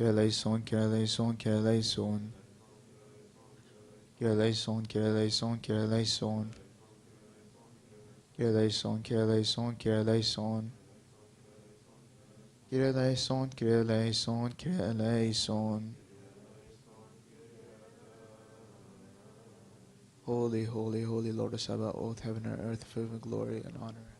eleison, que eleison, que eleison. Que eleison, que eleison, que eleison. Que eleison, que eleison, que eleison. Que eleison, que eleison, que eleison. Holy, holy, holy Lord of Sabaoth, heaven and earth, filled with glory and honor.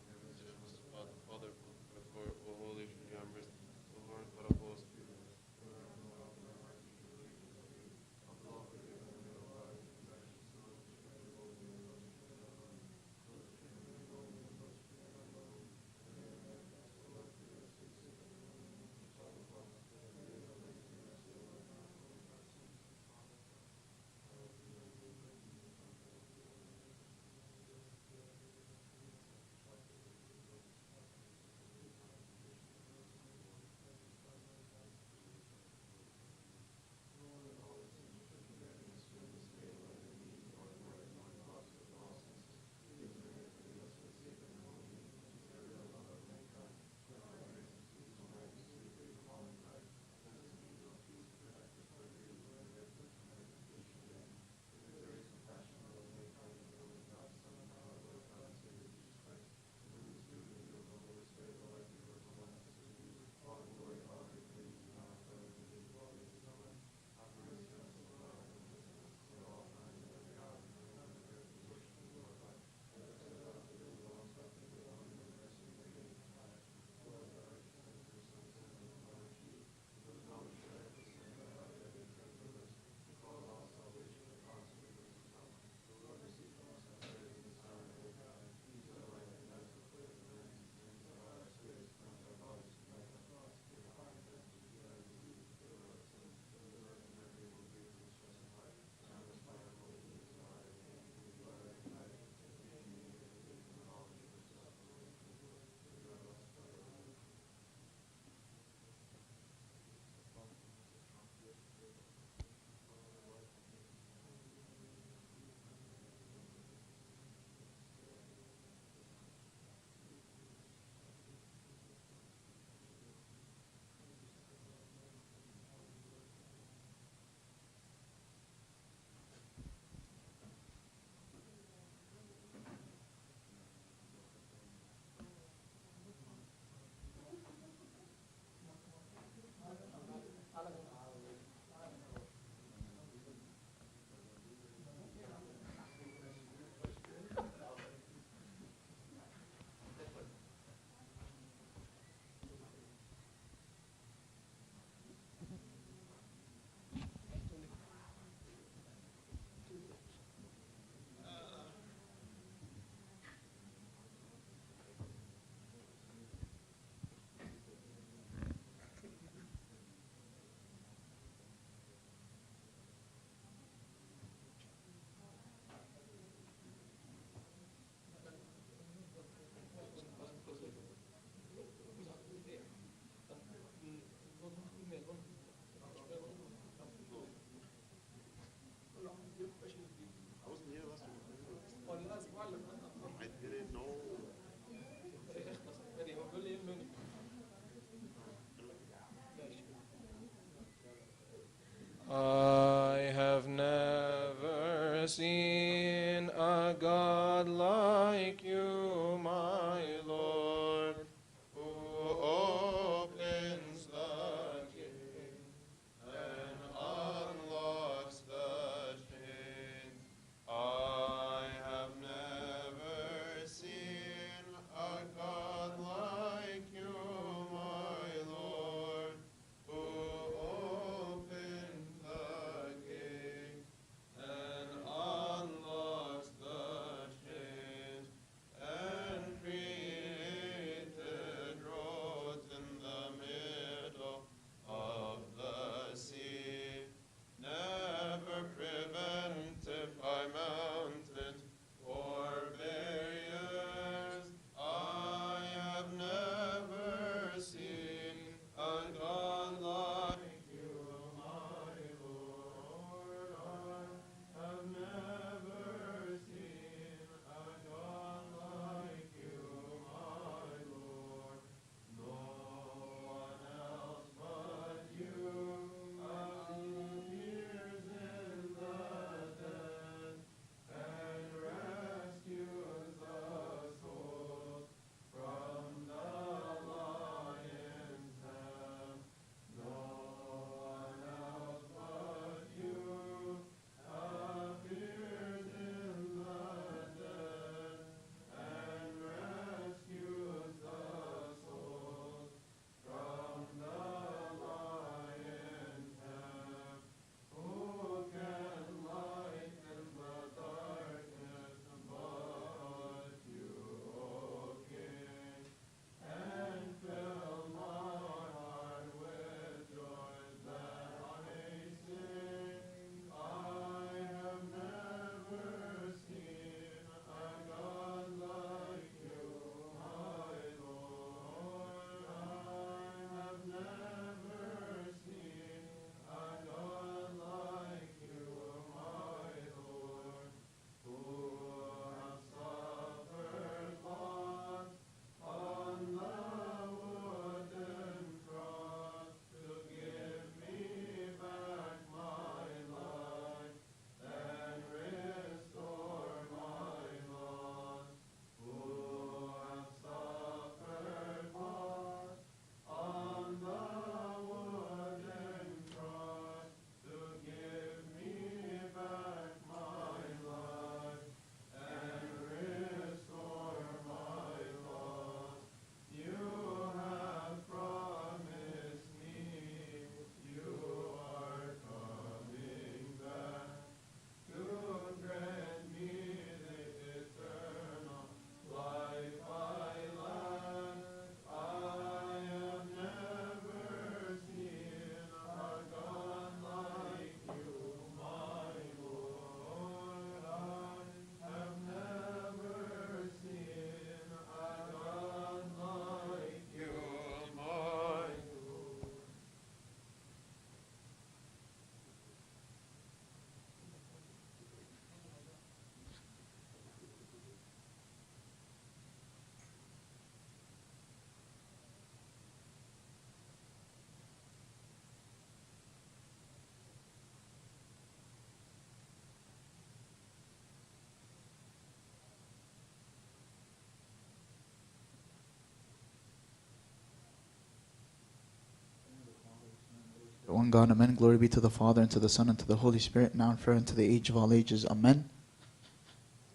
One God, amen. Glory be to the Father, and to the Son, and to the Holy Spirit, now and forever, and to the age of all ages, amen.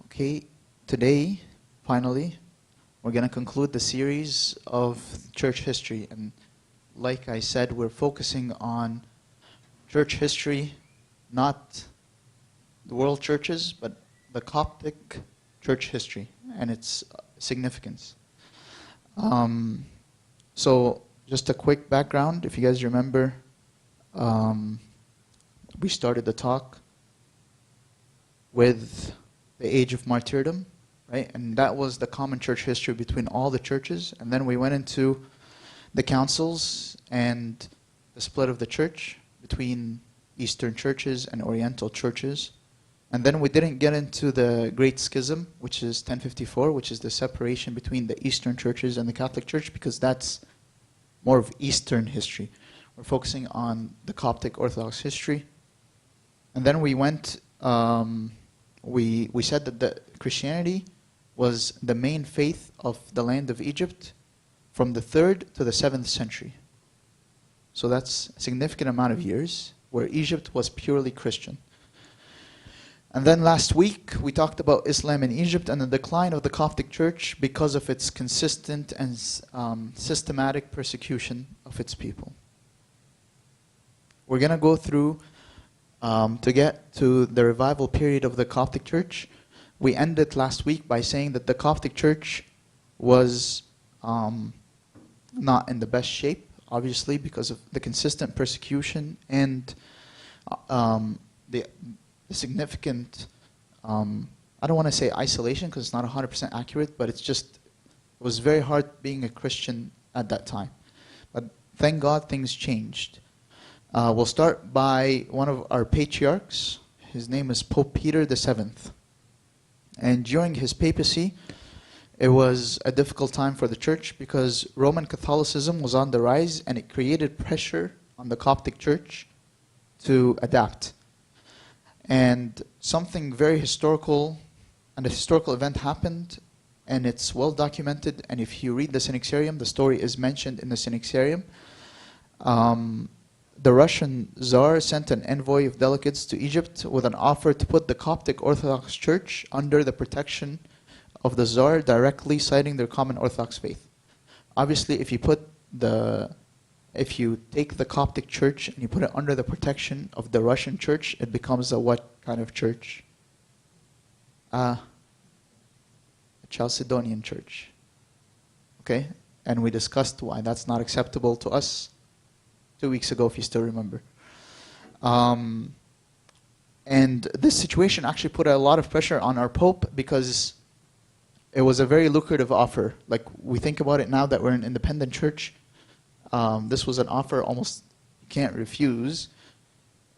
Okay, today, finally, we're going to conclude the series of church history. And like I said, we're focusing on church history, not the world churches, but the Coptic church history and its significance. So, just a quick background. If you guys remember, we started the talk with the age of martyrdom, right? And that was the common church history between all the churches. And then we went into the councils and the split of the church between Eastern churches and Oriental churches. And then we didn't get into the Great Schism, which is 1054, which is the separation between the Eastern churches and the Catholic Church, because that's more of Eastern history. We're focusing on the Coptic Orthodox history. And then we went, we said that the Christianity was the main faith of the land of Egypt from the 3rd to the 7th century. So that's a significant amount of years where Egypt was purely Christian. And then last week we talked about Islam in Egypt and the decline of the Coptic Church because of its consistent and systematic persecution of its people. We're going to go through, to get to the revival period of the Coptic Church. We ended last week by saying that the Coptic Church was not in the best shape, obviously, because of the consistent persecution and the significant, I don't want to say isolation because it's not 100% accurate, but it was very hard being a Christian at that time. But thank God things changed. We'll start by one of our patriarchs. His name is Pope Peter VII. And during his papacy, it was a difficult time for the church because Roman Catholicism was on the rise and it created pressure on the Coptic Church to adapt. And something very historical, and a historical event happened, and it's well documented. And if you read the Synaxarium, the story is mentioned in the Synaxarium. The Russian Tsar sent an envoy of delegates to Egypt with an offer to put the Coptic Orthodox Church under the protection of the Tsar, directly citing their common Orthodox faith. Obviously, if you take the Coptic Church and you put it under the protection of the Russian Church, it becomes a what kind of church? A Chalcedonian church. Okay? And we discussed why that's not acceptable to us 2 weeks ago, if you still remember. And this situation actually put a lot of pressure on our Pope because it was a very lucrative offer. Like, we think about it now that we're an independent church. This was an offer almost you can't refuse.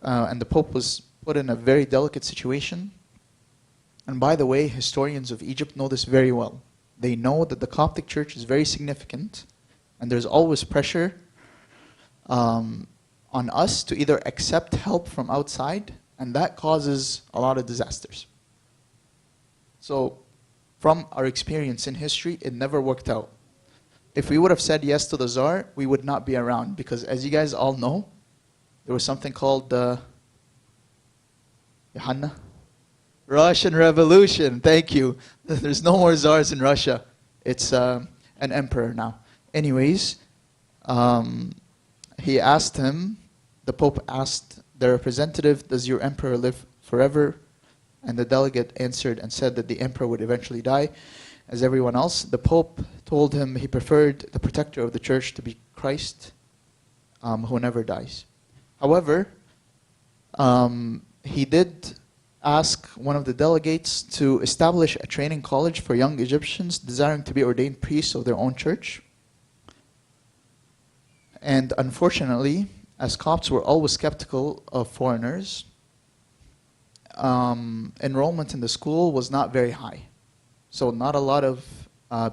And the Pope was put in a very delicate situation. And by the way, historians of Egypt know this very well. They know that the Coptic Church is very significant, and there's always pressure on us to either accept help from outside, and that causes a lot of disasters. So, from our experience in history, it never worked out. If we would have said yes to the Tsar, we would not be around, because as you guys all know, there was something called the Russian Revolution. Thank you. There's no more Tsars in Russia. It's an emperor now. Anyways, the Pope asked the representative, does your emperor live forever? And the delegate answered and said that the emperor would eventually die, as everyone else. The Pope told him he preferred the protector of the church to be Christ, who never dies. However, he did ask one of the delegates to establish a training college for young Egyptians desiring to be ordained priests of their own church. And unfortunately, as Copts were always skeptical of foreigners, enrollment in the school was not very high. So not a lot of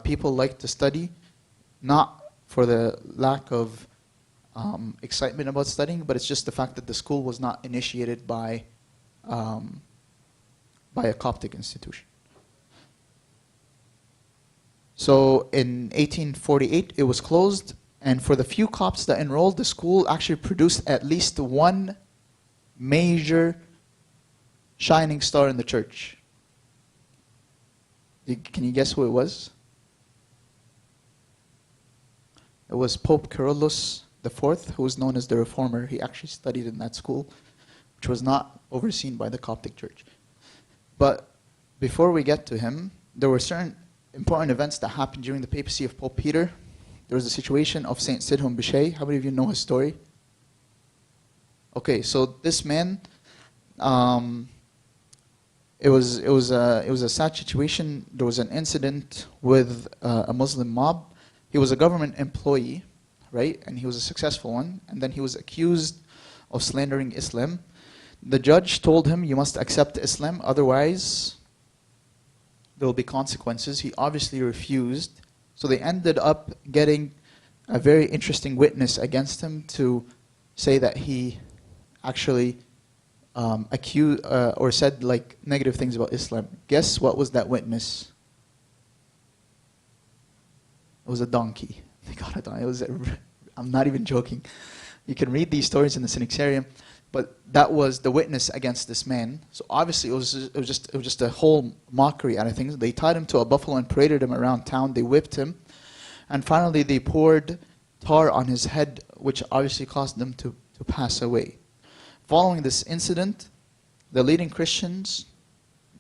people liked to study, not for the lack of excitement about studying, but it's just the fact that the school was not initiated by a Coptic institution. So in 1848, it was closed, And for the few Copts that enrolled, the school actually produced at least one major shining star in the church. Can you guess who it was? It was Pope Carolus IV, who was known as the Reformer. He actually studied in that school, which was not overseen by the Coptic Church. But before we get to him, there were certain important events that happened during the papacy of Pope Peter. There was a situation of Saint Sidon Boucher. How many of you know his story? Okay, so this man, it was a sad situation. There was an incident with a Muslim mob. He was a government employee, right? And he was a successful one. And then he was accused of slandering Islam. The judge told him, you must accept Islam, otherwise there will be consequences. He obviously refused. So they ended up getting a very interesting witness against him to say that he actually accused or said like negative things about Islam. Guess what was that witness? It was a donkey. They got a donkey. I'm not even joking. You can read these stories in the Synaxarium, but that was the witness against this man. So obviously it was just a whole mockery out of things. They tied him to a buffalo and paraded him around town. They whipped him, and finally they poured tar on his head, which obviously caused him to pass away. Following this incident, the leading Christians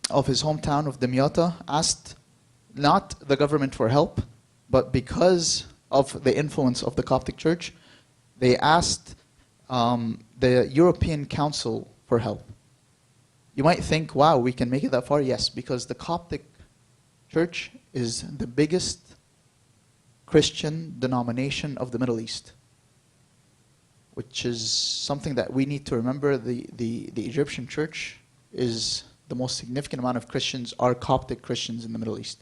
of his hometown of Dimiota asked not the government for help, but because of the influence of the Coptic Church, they asked the European Council for help. You might think, wow, we can make it that far? Yes, because the Coptic Church is the biggest Christian denomination of the Middle East, which is something that we need to remember. The Egyptian Church is the most significant amount of Christians are Coptic Christians in the Middle East.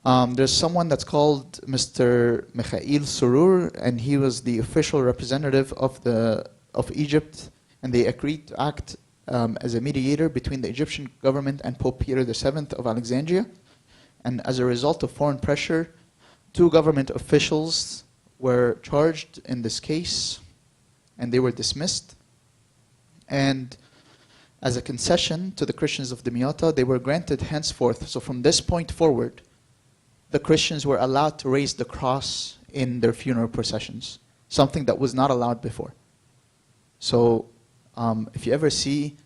There's someone that's called Mr. Mikhail Surur, and he was the official representative of Egypt, and they agreed to act as a mediator between the Egyptian government and Pope Peter VII of Alexandria. And as a result of foreign pressure, 2 government officials were charged in this case, and they were dismissed. And as a concession to the Christians of Dimiota, they were granted henceforth. So from this point forward, the Christians were allowed to raise the cross in their funeral processions, something that was not allowed before. So if you ever see,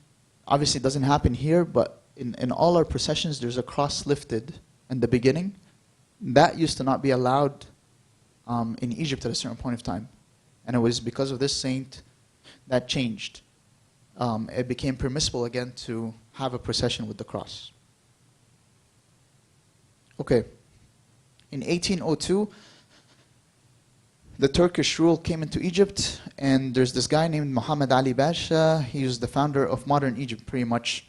obviously it doesn't happen here, but in all our processions there's a cross lifted in the beginning. That used to not be allowed in Egypt at a certain point of time. And it was because of this saint that changed. It became permissible again to have a procession with the cross. Okay. In 1802, the Turkish rule came into Egypt, and there's this guy named Muhammad Ali Pasha. He was the founder of modern Egypt, pretty much.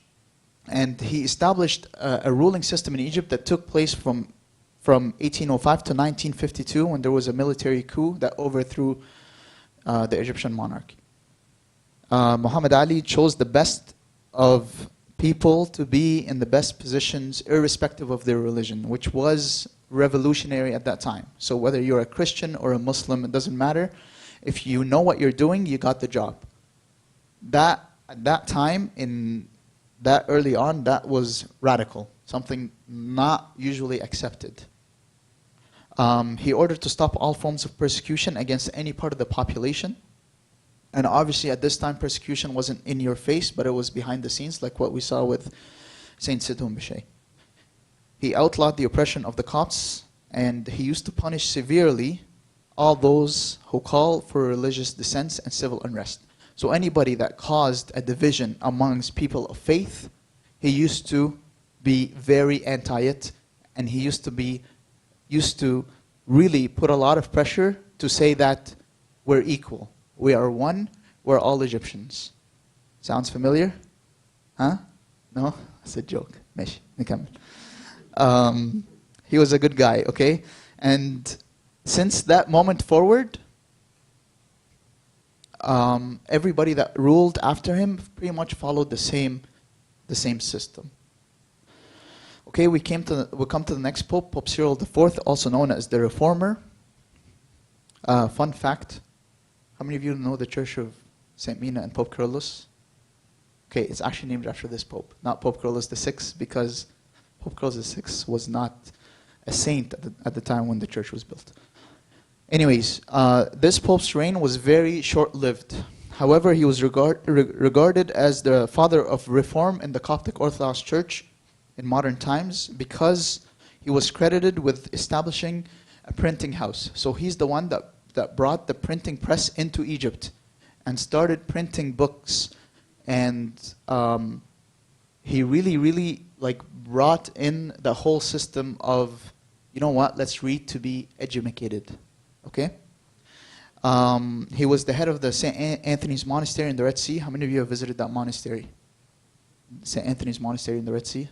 And he established a ruling system in Egypt that took place from 1805 to 1952, when there was a military coup that overthrew the Egyptian monarchy. Muhammad Ali chose the best of people to be in the best positions, irrespective of their religion, which was revolutionary at that time. So whether you're a Christian or a Muslim, it doesn't matter. If you know what you're doing, you got the job. At that time, in that early on, that was radical, something not usually accepted. He ordered to stop all forms of persecution against any part of the population. And obviously at this time, persecution wasn't in your face, but it was behind the scenes, like what we saw with Saint Sidon Boucher. He outlawed the oppression of the Copts, and he used to punish severely all those who call for religious dissents and civil unrest. So anybody that caused a division amongst people of faith, he used to be very anti-it, and he used to really put a lot of pressure to say that we're equal. We are one, we're all Egyptians. Sounds familiar? Huh? No? That's a joke. ماشي نكمل. He was a good guy, okay? And since that moment forward, everybody that ruled after him pretty much followed the same system. Okay, we come to the next pope, Pope Cyril IV, also known as the Reformer. Fun fact, how many of you know the Church of St. Mina and Pope Carolus? Okay, it's actually named after this Pope, not Pope Carolus VI, because Pope Carolus VI was not a saint at the time when the church was built. Anyways, this Pope's reign was very short-lived. However, he was regarded as the father of reform in the Coptic Orthodox Church in modern times because he was credited with establishing a printing house. So he's the one that brought the printing press into Egypt and started printing books. And he really like brought in the whole system of, you know what, let's read to be educated. Okay? He was the head of the St. Anthony's Monastery in the Red Sea. How many of you have visited that monastery? St. Anthony's Monastery in the Red Sea? You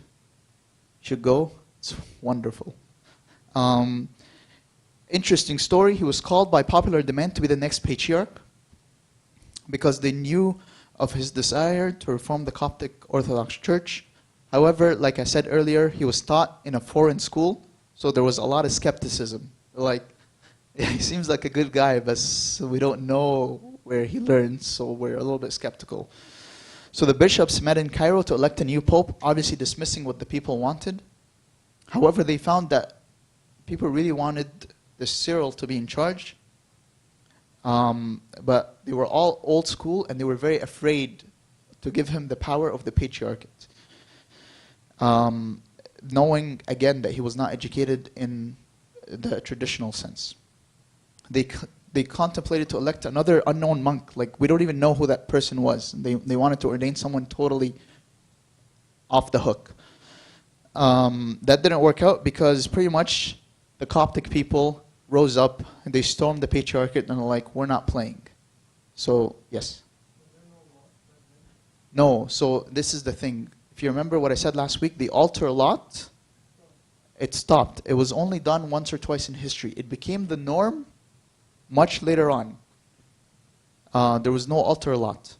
should go. It's wonderful. Interesting story. He was called by popular demand to be the next patriarch because they knew of his desire to reform the Coptic Orthodox Church. However, like I said earlier, he was taught in a foreign school, so there was a lot of skepticism. Like, he seems like a good guy, but we don't know where he learned, so we're a little bit skeptical. So the bishops met in Cairo to elect a new pope, obviously dismissing what the people wanted. However, they found that people really wanted this Cyril to be in charge, but they were all old school and they were very afraid to give him the power of the patriarchate, knowing again that he was not educated in the traditional sense. They contemplated to elect another unknown monk. Like, we don't even know who that person was. They wanted to ordain someone totally off the hook. That didn't work out because pretty much the Coptic people rose up and they stormed the patriarchate and they're like, we're not playing. So, yes? No, so this is the thing. If you remember what I said last week, the altar lot, it stopped. It was only done once or twice in history. It became the norm much later on. There was no altar lot.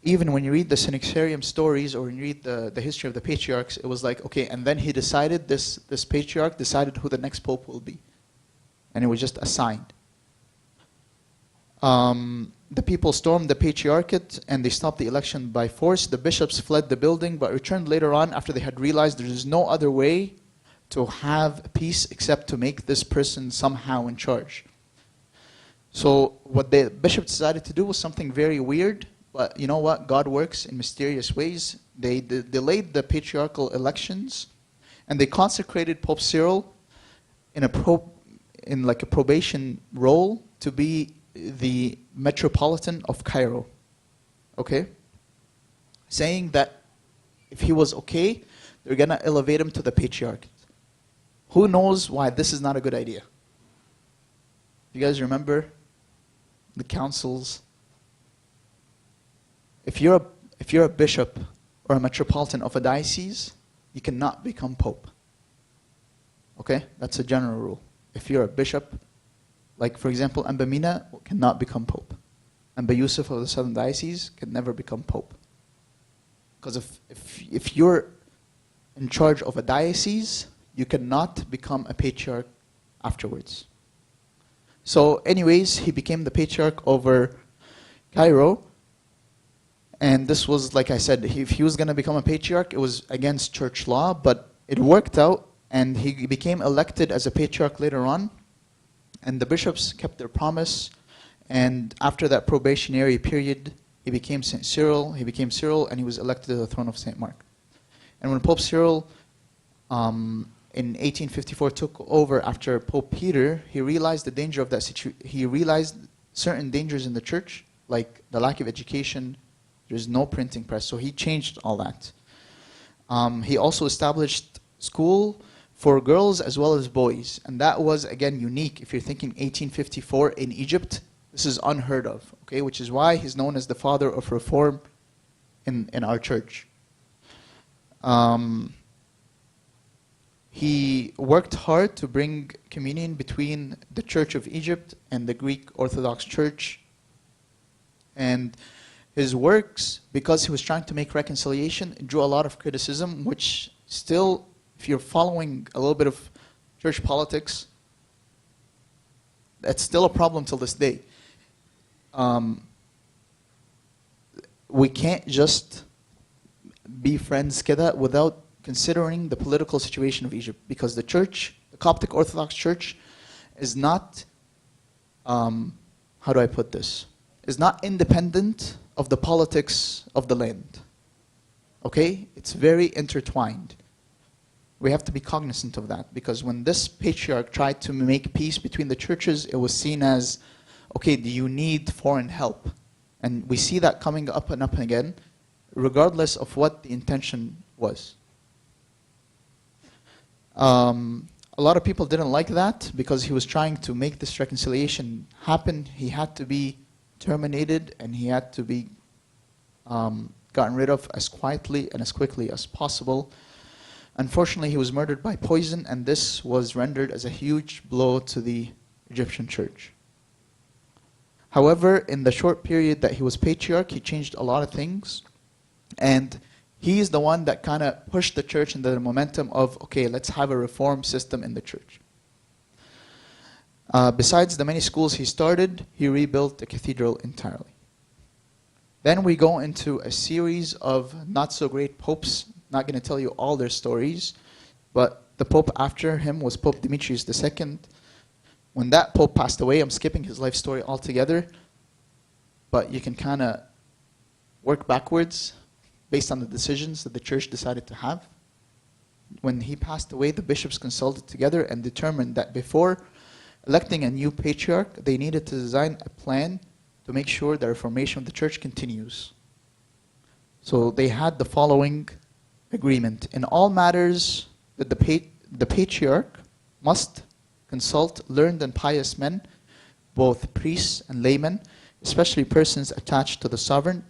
Even when you read the Synaxarium stories or when you read the history of the patriarchs, it was like, okay, and then he decided, this patriarch decided who the next pope will be. And it was just assigned. The people stormed the patriarchate and they stopped the election by force. The bishops fled the building but returned later on after they had realized there is no other way to have peace except to make this person somehow in charge. So what the bishops decided to do was something very weird, but you know what? God works in mysterious ways. They delayed the patriarchal elections and they consecrated Pope Cyril in like a probation role to be the Metropolitan of Cairo, okay? Saying that if he was okay, they're going to elevate him to the patriarchate. Who knows why this is not a good idea? You guys remember the councils? If you're a bishop or a metropolitan of a diocese, you cannot become pope. Okay? That's a general rule. If you're a bishop, like for example, Mina cannot become pope. Yusuf of the Southern Diocese can never become pope. Because if you're in charge of a diocese, you cannot become a patriarch afterwards. So anyways, he became the patriarch over Cairo. And this was, like I said, if he was going to become a patriarch, it was against church law, but it worked out, and he became elected as a patriarch later on. And the bishops kept their promise, and after that probationary period, he became St. Cyril. He became Cyril, and he was elected to the throne of St. Mark. And when Pope Cyril, in 1854, took over after Pope Peter, he realized the danger of that situation. He realized certain dangers in the church, like the lack of education. There's no printing press, so he changed all that. He also established school for girls as well as boys, and that was, again, unique. If you're thinking 1854 in Egypt, this is unheard of, okay? Which is why he's known as the father of reform in our church. He worked hard to bring communion between the Church of Egypt and the Greek Orthodox Church. And his works, because he was trying to make reconciliation, drew a lot of criticism, which still, if you're following a little bit of church politics, It's still a problem till this day. We can't just be friends kida without considering the political situation of Egypt, because the church, the Coptic Orthodox Church, is not, how do I put this? Is not independent of the politics of the land. Okay? It's very intertwined. We have to be cognizant of that, because when this patriarch tried to make peace between the churches, it was seen as, okay, do you need foreign help? And we see that coming up and again, regardless of what the intention was. A lot of people didn't like that, because he was trying to make this reconciliation happen. He had to be terminated, and he had to be gotten rid of as quietly and as quickly as possible. Unfortunately, he was murdered by poison, and this was rendered as a huge blow to the Egyptian church. However, in the short period that he was patriarch, he changed a lot of things, and he is the one that kind of pushed the church into the momentum of, okay, let's have a reform system in the church. Besides the many schools he started, he rebuilt the cathedral entirely. Then we go into a series of not so great popes. Not going to tell you all their stories, but the pope after him was Pope Dimitrius II. When that pope passed away, I'm skipping his life story altogether, but you can kind of work backwards based on the decisions that the church decided to have. When he passed away, the bishops consulted together and determined that before electing a new patriarch, they needed to design a plan to make sure the reformation of the church continues. So they had the following agreement: in all matters that the patriarch must consult learned and pious men, both priests and laymen, especially persons attached to the sovereign,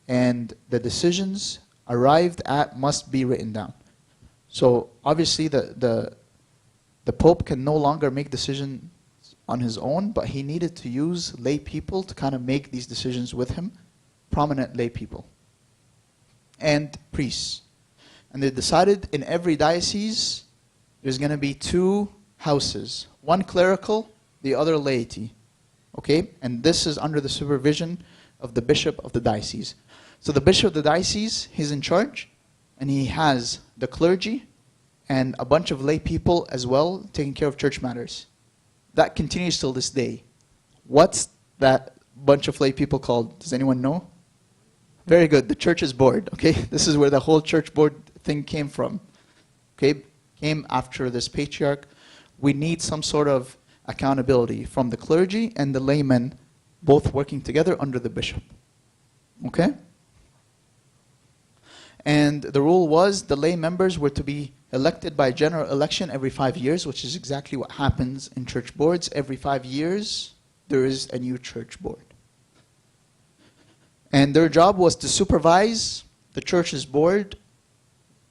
and the decisions arrived at must be written down. So obviously the Pope can no longer make decisions on his own, but he needed to use lay people to kind of make these decisions with him, prominent lay people and priests. And they decided in every diocese there's going to be two houses, one clerical, the other laity. Okay? And this is under the supervision of the bishop of the diocese. So the bishop of the diocese, he's in charge, and he has the clergy and a bunch of lay people as well taking care of church matters. That continues till this day. What's that bunch of lay people called? Does anyone know? Very good. The church's board. Okay, this is where the whole church board thing came from. Okay, came after this patriarch. We need some sort of accountability from the clergy and the laymen, both working together under the bishop. Okay? And the rule was the lay members were to be elected by general election every 5 years, which is exactly what happens in church boards. Every 5 years, there is a new church board. And their job was to supervise the church's board's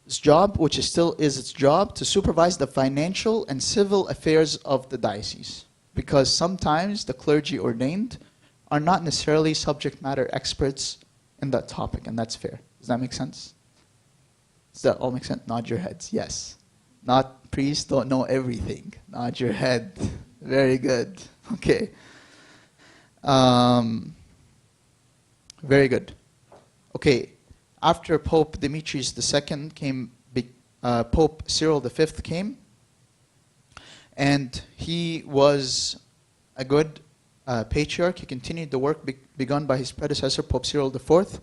job, which is still is its job, to supervise the financial and civil affairs of the diocese. Because sometimes the clergy ordained are not necessarily subject matter experts in that topic, and that's fair. Does that make sense? Does that all make sense? Nod your heads. Yes. Not priests don't know everything. Nod your head. Very good. Okay. Very good. Okay. After Pope Dimitrius II came, Pope Cyril V came, and he was a good patriarch. He continued the work begun by his predecessor, Pope Cyril IV.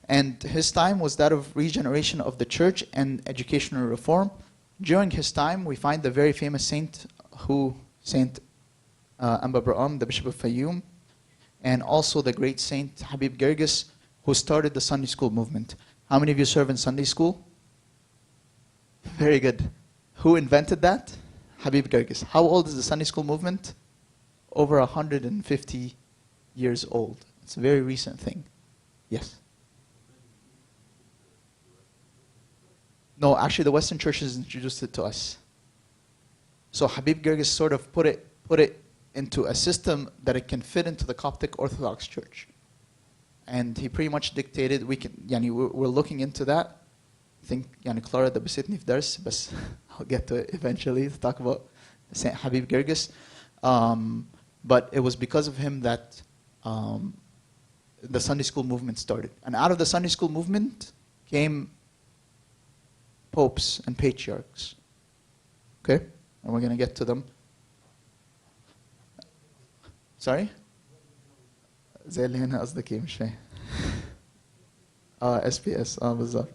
And his time was that of regeneration of the church and educational reform. During his time, we find the very famous saint, Saint Amba Braham, the Bishop of Fayoum, and also the great Saint Habib Girgis, who started the Sunday school movement. How many of you serve in Sunday school? Very good. Who invented that? Habib Girgis. How old is the Sunday school movement? Over 150 years old. It's a very recent thing. Yes? No, actually the Western churches introduced it to us. So Habib Girgis sort of put it into a system that it can fit into the Coptic Orthodox Church. And he pretty much dictated, we're looking into that. I think Clara da besitni f'dars, but I'll get to it eventually to talk about Saint Habib Girgis. But it was because of him that the Sunday school movement started. And out of the Sunday school movement came popes and patriarchs. Okay? And we're going to get to them. Sorry? زي اللي هنا قصدك ايه مش فاهم. SPS بالظبط.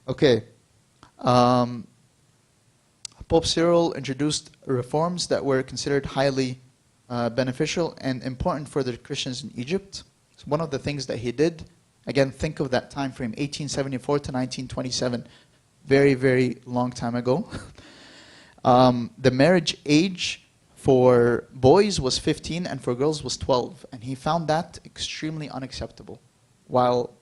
Okay. Pope Cyril introduced reforms that were considered highly beneficial and important for the Christians in Egypt. So one of the things that he did, again, think of that time frame, 1874 to 1927, very, very long time ago. The marriage age for boys was 15 and for girls was 12, and he found that extremely unacceptable. While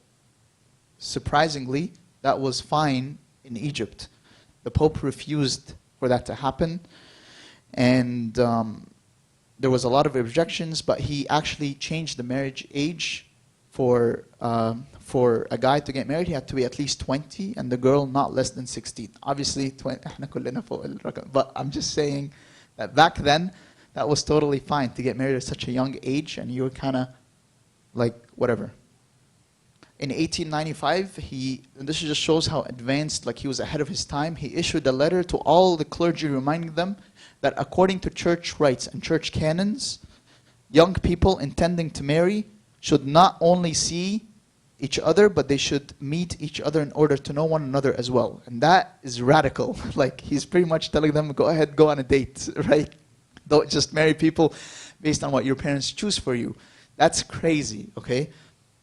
surprisingly, that was fine in Egypt. The Pope refused for that to happen, and there was a lot of objections, but he actually changed the marriage age for a guy to get married. He had to be at least 20, and the girl not less than 16. Obviously, 20, but I'm just saying that back then, that was totally fine to get married at such a young age, and you were kind of like, whatever. In 1895, and this just shows how advanced, like he was ahead of his time, he issued a letter to all the clergy reminding them that according to church rites and church canons, young people intending to marry should not only see each other, but they should meet each other in order to know one another as well. And that is radical. Like, he's pretty much telling them, go ahead, go on a date, right? Don't just marry people based on what your parents choose for you. That's crazy, okay?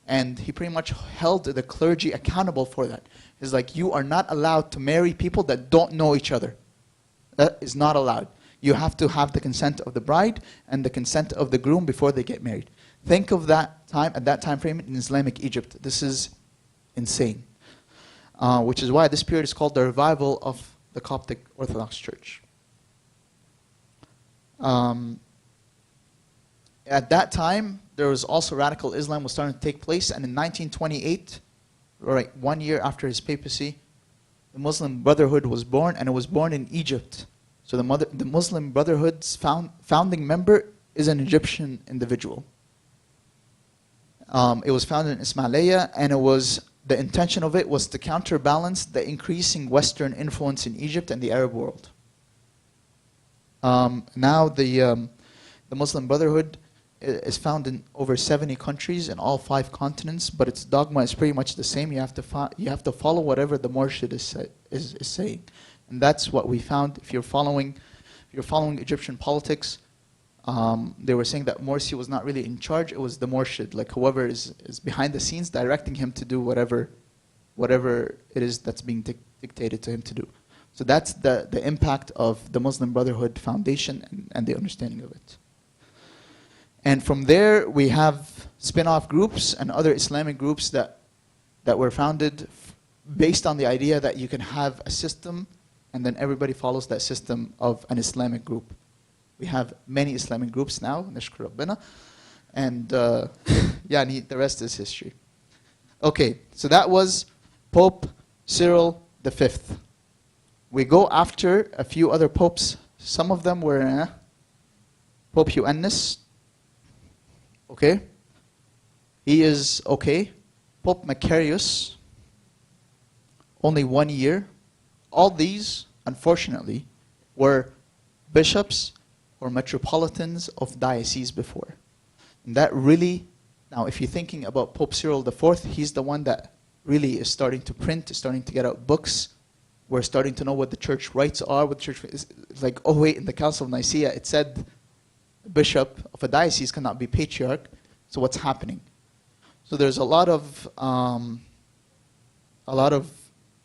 And he pretty much held the clergy accountable for that. He's like, you are not allowed to marry people that don't know each other. That is not allowed. You have to have the consent of the bride and the consent of the groom before they get married. Think of that time, at that time frame in Islamic Egypt. This is insane. Which is why this period is called the revival of the Coptic Orthodox Church. At that time, there was also radical Islam was starting to take place, and in 1928, right, 1 year after his papacy, the Muslim Brotherhood was born, and it was born in Egypt. So the Muslim Brotherhood's founding member is an Egyptian individual. It was founded in Ismailia, and the intention of it was to counterbalance the increasing Western influence in Egypt and the Arab world. Now the Muslim Brotherhood is found in over 70 countries in all 5 continents, but its dogma is pretty much the same. You have to follow whatever the Murshid is saying, and that's what we found. If you're following Egyptian politics, they were saying that Morsi was not really in charge. It was the Murshid, like whoever is behind the scenes directing him to do whatever it is that's being dictated to him to do. So that's the impact of the Muslim Brotherhood Foundation and the understanding of it. And from there, we have spin-off groups and other Islamic groups that were founded based on the idea that you can have a system and then everybody follows that system of an Islamic group. We have many Islamic groups now, nashkur Rabbina, and the rest is history. Okay, so that was Pope Cyril V. We go after a few other popes. Some of them were Pope Ioannis. Okay, he is okay. Pope Macarius, only 1 year. All these, unfortunately, were bishops or metropolitans of dioceses before. And that really, now if you're thinking about Pope Cyril IV, he's the one that really is starting to print, is starting to get out books. We're starting to know what the church rights are, what the church is. Like, oh wait, in the Council of Nicaea, it said bishop of a diocese cannot be patriarch. So what's happening? So there's a lot of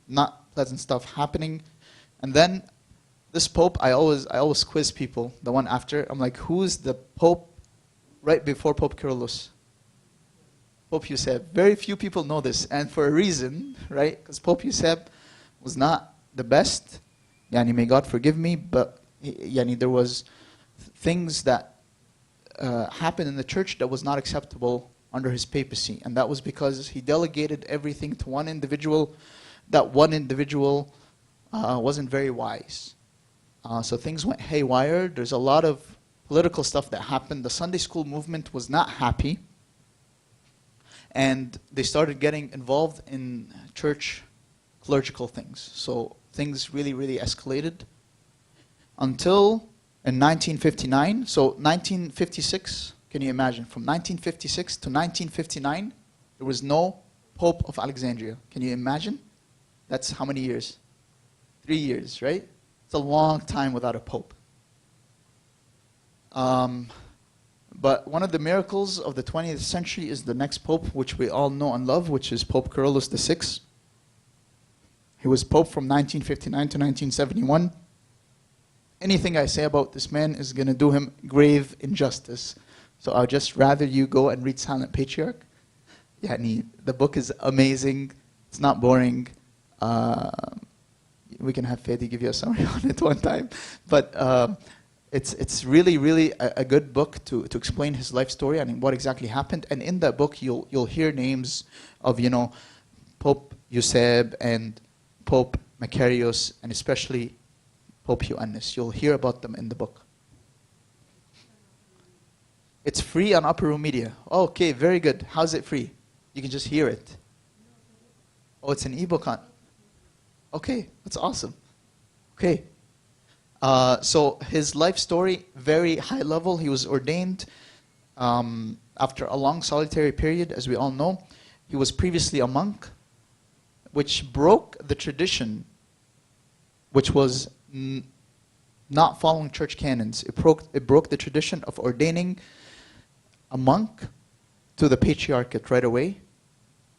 not pleasant stuff happening. And then this pope, I always quiz people, the one after. I'm like, who's the pope right before Pope Carolus? Pope Yusef. Very few people know this, and for a reason, right? Because Pope Yusef was not the best. Yani, may God forgive me, but yani, there was things that happened in the church that was not acceptable under his papacy, and that was because he delegated everything to one individual. That one individual wasn't very wise. So things went haywire. There's a lot of political stuff that happened. The Sunday school movement was not happy. And they started getting involved in church clerical things. So things really, really escalated until in 1959. So 1956, can you imagine? From 1956 to 1959, there was no Pope of Alexandria. Can you imagine? That's how many years? 3 years, right? It's a long time without a Pope. But one of the miracles of the 20th century is the next Pope, which we all know and love, which is Pope Carolus Iv. He was Pope from 1959 to 1971. Anything I say about this man is going to do him grave injustice. So I'd just rather you go and read Silent Patriarch. Yani, the book is amazing. It's not boring. We can have Fadi give you a summary on it one time. But it's really, really a good book to explain his life story and what exactly happened. And in that book, you'll hear names of, you know, Pope Euseb and Pope Macarius, and especially Pope Ioannis. You'll hear about them in the book. It's free on Upper Room Media. Oh, okay, very good. How's it free? You can just hear it. Oh, it's an ebook on. Okay, that's awesome. Okay. So his life story, very high level. He was ordained after a long solitary period, as we all know. He was previously a monk, which broke the tradition, which was not following church canons. It broke the tradition of ordaining a monk to the patriarchate right away.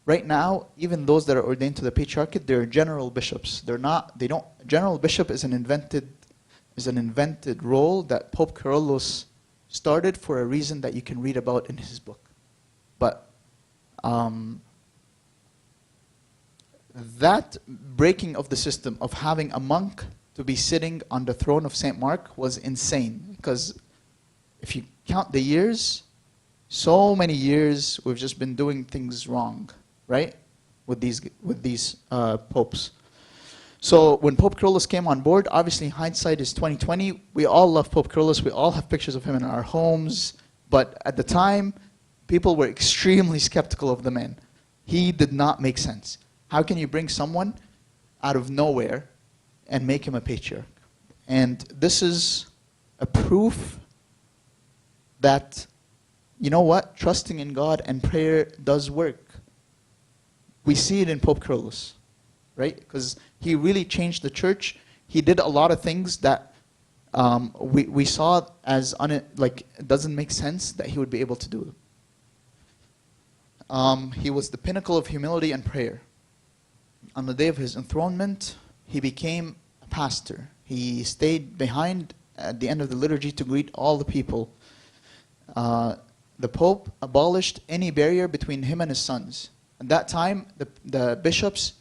Right now, even those that are ordained to the patriarchate, they're general bishops. General bishop is an invented role that Pope Carolus started for a reason that you can read about in his book. But that breaking of the system of having a monk to be sitting on the throne of St. Mark was insane. Because if you count the years, so many years we've just been doing things wrong, right? With these popes. So when Pope Carolus came on board, obviously hindsight is 2020. We all love Pope Carolus. We all have pictures of him in our homes. But at the time, people were extremely skeptical of the man. He did not make sense. How can you bring someone out of nowhere and make him a patriarch? And this is a proof that, you know what, trusting in God and prayer does work. We see it in Pope Carolus, right? Because he really changed the church. He did a lot of things that we saw as like it doesn't make sense that he would be able to do. He was the pinnacle of humility and prayer. On the day of his enthronement, he became a pastor. He stayed behind at the end of the liturgy to greet all the people. The Pope abolished any barrier between him and his sons. At that time, the bishops,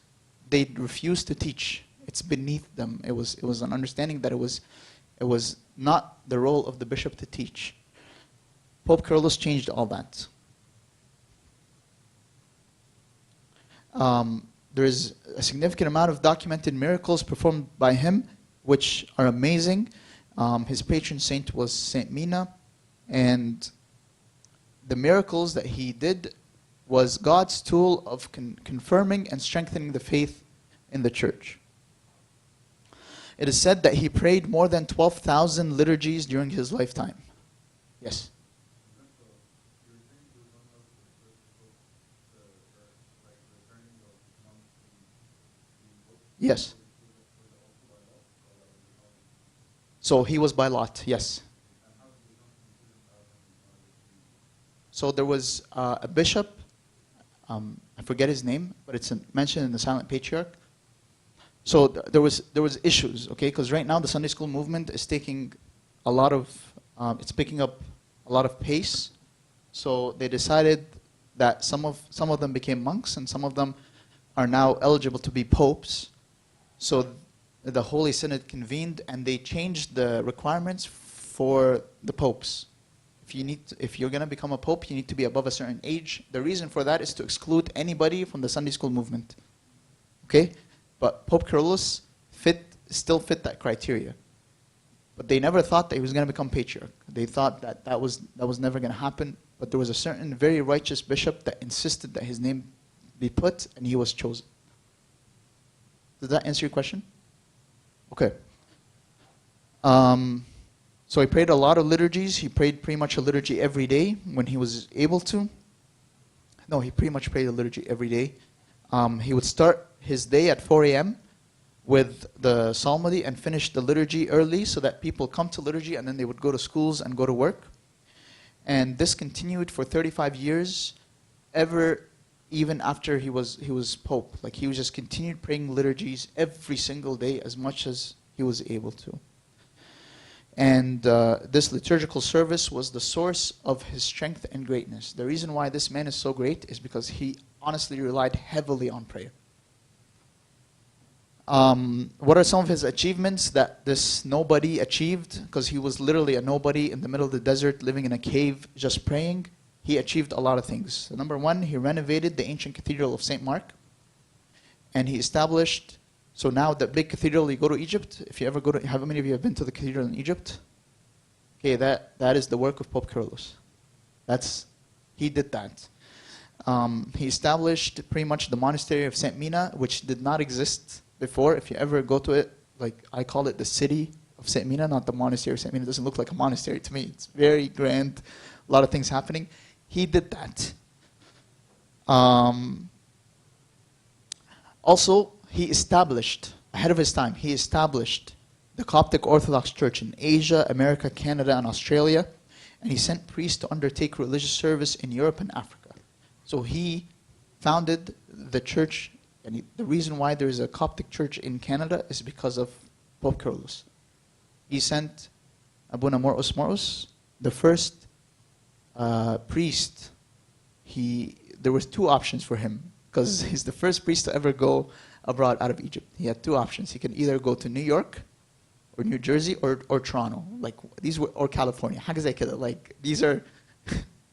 they refused to teach. It's beneath them. It was an understanding that it was not the role of the bishop to teach. Pope Carolus changed all that. There is a significant amount of documented miracles performed by him, which are amazing. His patron saint was Saint Mina, and the miracles that he did was God's tool of confirming and strengthening the faith in the church. It is said that he prayed more than 12,000 liturgies during his lifetime. Yes? Yes. So he was by lot, yes. So there was a bishop, I forget his name, but it's mentioned in the Silent Patriarch. So there was issues, okay? Because right now the Sunday school movement is taking a lot of, it's picking up a lot of pace. So they decided that some of them became monks and some of them are now eligible to be popes. So the Holy Synod convened and they changed the requirements for the popes. If you're going to become a pope, you need to be above a certain age. The reason for that is to exclude anybody from the Sunday school movement. Okay? But Pope Carolus still fit that criteria. But they never thought that he was going to become patriarch. They thought that that was never going to happen. But there was a certain very righteous bishop that insisted that his name be put, and he was chosen. Does that answer your question? Okay. So he prayed a lot of liturgies. He prayed pretty much a liturgy every day when he was able to. No, he pretty much prayed a liturgy every day. He would start his day at 4 a.m. with the psalmody and finish the liturgy early so that people come to liturgy and then they would go to schools and go to work. And this continued for 35 years, even after he was Pope. Like he was just continued praying liturgies every single day as much as he was able to. And this liturgical service was the source of his strength and greatness. The reason why this man is so great is because he honestly relied heavily on prayer. What are some of his achievements that this nobody achieved? Because he was literally a nobody in the middle of the desert, living in a cave, just praying. He achieved a lot of things. So number one, he renovated the ancient cathedral of St. Mark. And he established, so now the big cathedral, you go to Egypt, if you ever go to, how many of you have been to the cathedral in Egypt? Okay, that is the work of Pope Carolus. He did that. He established pretty much the monastery of St. Mina, which did not exist before. If you ever go to it, like I call it the city of St. Mina, not the monastery of St. Mina. It doesn't look like a monastery to me. It's very grand, a lot of things happening. He did that. Also, he established, ahead of his time, he established the Coptic Orthodox Church in Asia, America, Canada, and Australia. And he sent priests to undertake religious service in Europe and Africa. So he founded the church, and the reason why there is a Coptic church in Canada is because of Pope Carolus. He sent Abuna Morus Morus, the first priest. There was two options for him, because he's the first priest to ever go abroad out of Egypt. He had two options. He can either go to New York, or New Jersey, or Toronto, like these were, or California. Like these are,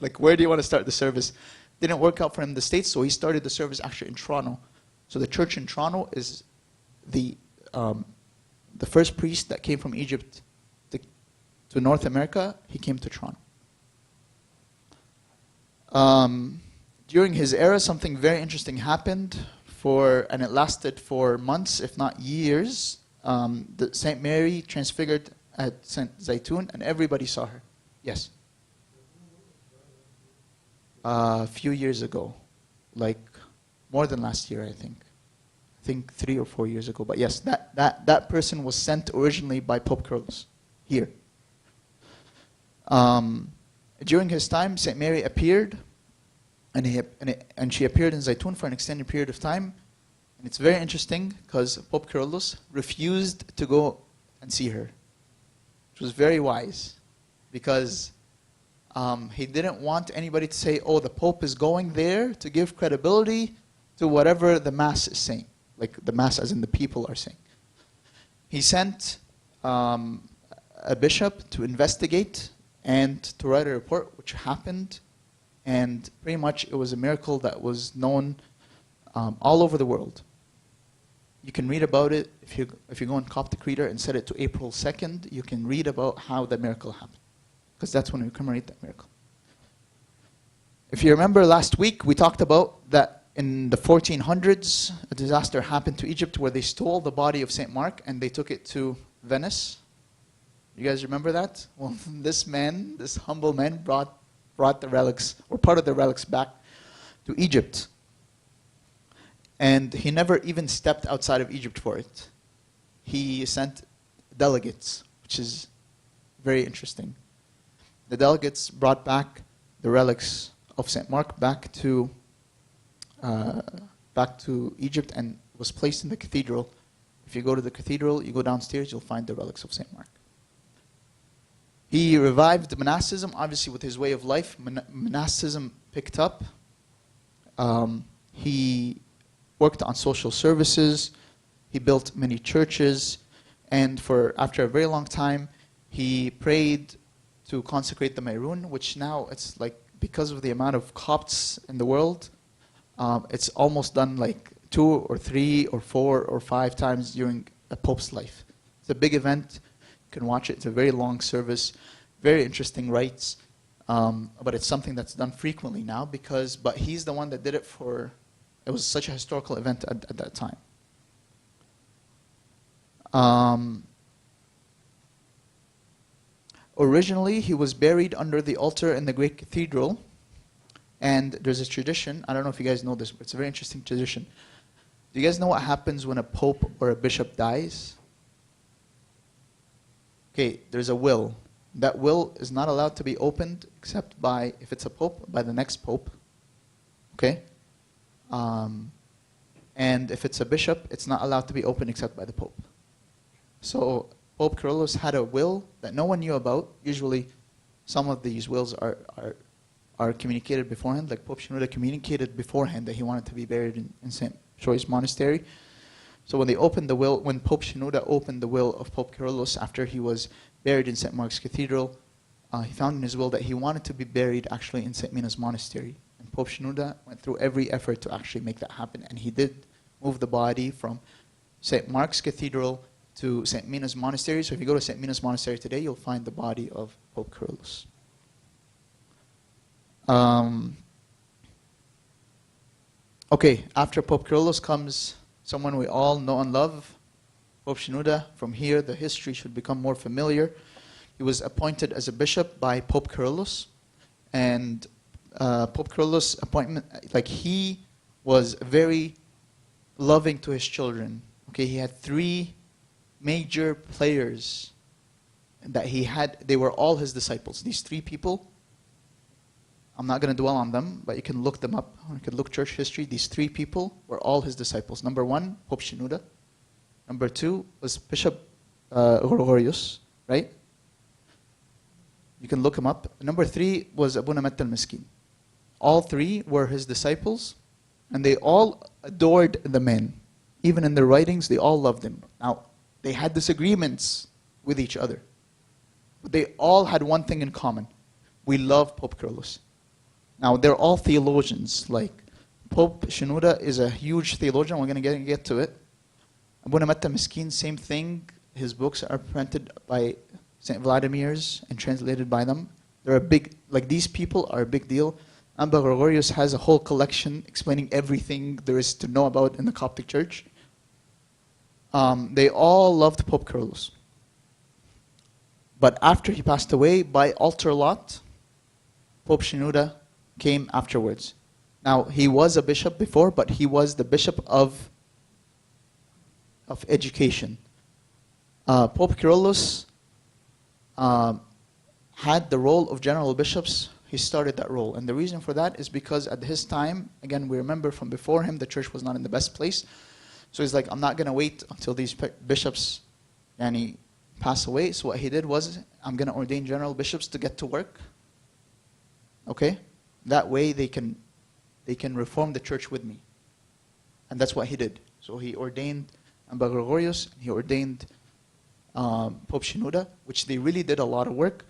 like where do you want to start the service? Didn't work out for him in the States, so he started the service actually in Toronto. So the church in Toronto is the first priest that came from Egypt to North America. He came to Toronto. During his era, something very interesting happened, and it lasted for months, if not years. Saint Mary transfigured at Saint Zaytun, and everybody saw her. Yes. A few years ago, like more than last year, I think. I think 3 or 4 years ago. But yes, that person was sent originally by Pope Carolus here. During his time, Saint Mary appeared, and she appeared in Zaytun for an extended period of time. And it's very interesting because Pope Carolus refused to go and see her, which was very wise, because he didn't want anybody to say, oh, the Pope is going there, to give credibility to whatever the Mass is saying, like the Mass as in the people are saying. He sent a bishop to investigate and to write a report, which happened, and pretty much it was a miracle that was known all over the world. You can read about it if you go on Coptic Reader and set it to April 2nd. You can read about how the miracle happened, because that's when we commemorate that miracle. If you remember last week, we talked about that in the 1400s, a disaster happened to Egypt where they stole the body of St. Mark and they took it to Venice. You guys remember that? Well, this man, this humble man, brought the relics, or part of the relics, back to Egypt. And he never even stepped outside of Egypt for it. He sent delegates, which is very interesting. The delegates brought back the relics of St. Mark back to Egypt, and was placed in the cathedral. If you go to the cathedral, you go downstairs, you'll find the relics of St. Mark. He revived monasticism, obviously with his way of life. Monasticism picked up. He worked on social services. He built many churches. And after a very long time, he prayed to consecrate the Meirun, which now it's like, because of the amount of Copts in the world, it's almost done like 2 or 3 or 4 or 5 times during a Pope's life. It's a big event. can watch it. It's a very long service, very interesting rites, but it's something that's done frequently now but he's the one that did it it was such a historical event at that time. Originally, he was buried under the altar in the great cathedral, and there's a tradition, I don't know if you guys know this, but it's a very interesting tradition. Do you guys know what happens when a pope or a bishop dies? Okay, there's a will. That will is not allowed to be opened except by, if it's a pope, by the next pope. Okay? And if it's a bishop, it's not allowed to be opened except by the pope. So Pope Carolus had a will that no one knew about. Usually some of these wills are communicated beforehand, like Pope Shenouda communicated beforehand that he wanted to be buried in St. Troy's Monastery. So when they opened the will, when Pope Shenouda opened the will of Pope Carolus after he was buried in St. Mark's Cathedral, he found in his will that he wanted to be buried actually in St. Mina's Monastery. And Pope Shenouda went through every effort to actually make that happen, and he did move the body from St. Mark's Cathedral to St. Mina's Monastery. So if you go to St. Mina's Monastery today, you'll find the body of Pope Carolus. Okay, after Pope Carolus comes someone we all know and love, Pope Shenouda. From here, the history should become more familiar. He was appointed as a bishop by Pope Carolus, and Pope Carolus' appointment, like he was very loving to his children. Okay, he had 3 major players that he had. They were all his disciples. These 3 people, I'm not going to dwell on them, but you can look them up. You can look church history. These 3 people were all his disciples. Number 1, Pope Shenouda. Number 2 was Bishop Gregorius, right? You can look him up. Number 3 was Abuna Matta al-Miskin. All 3 were his disciples, and they all adored the man. Even in their writings, they all loved him. Now, they had disagreements with each other, but they all had one thing in common. We love Pope Carolus. Now, they're all theologians. Like, Pope Shenouda is a huge theologian. We're going to get to it. Abuna Matta al-Miskin, same thing. His books are printed by St. Vladimir's and translated by them. They're a big, like these people are a big deal. Amba Gregorius has a whole collection explaining everything there is to know about in the Coptic Church. They all loved Pope Carolus. But after he passed away, by altar lot, Pope Shenouda came afterwards. Now, he was a bishop before, but he was the bishop of education. Pope Carolus had the role of general bishops. He started that role. And the reason for that is because at his time, again, we remember from before him, the church was not in the best place. So he's like, I'm not going to wait until these bishops pass away. So what he did was, I'm going to ordain general bishops to get to work. Okay? That way they can reform the church with me. And that's what he did. So he ordained Amba Gregorius, he ordained Pope Shenouda, which they really did a lot of work.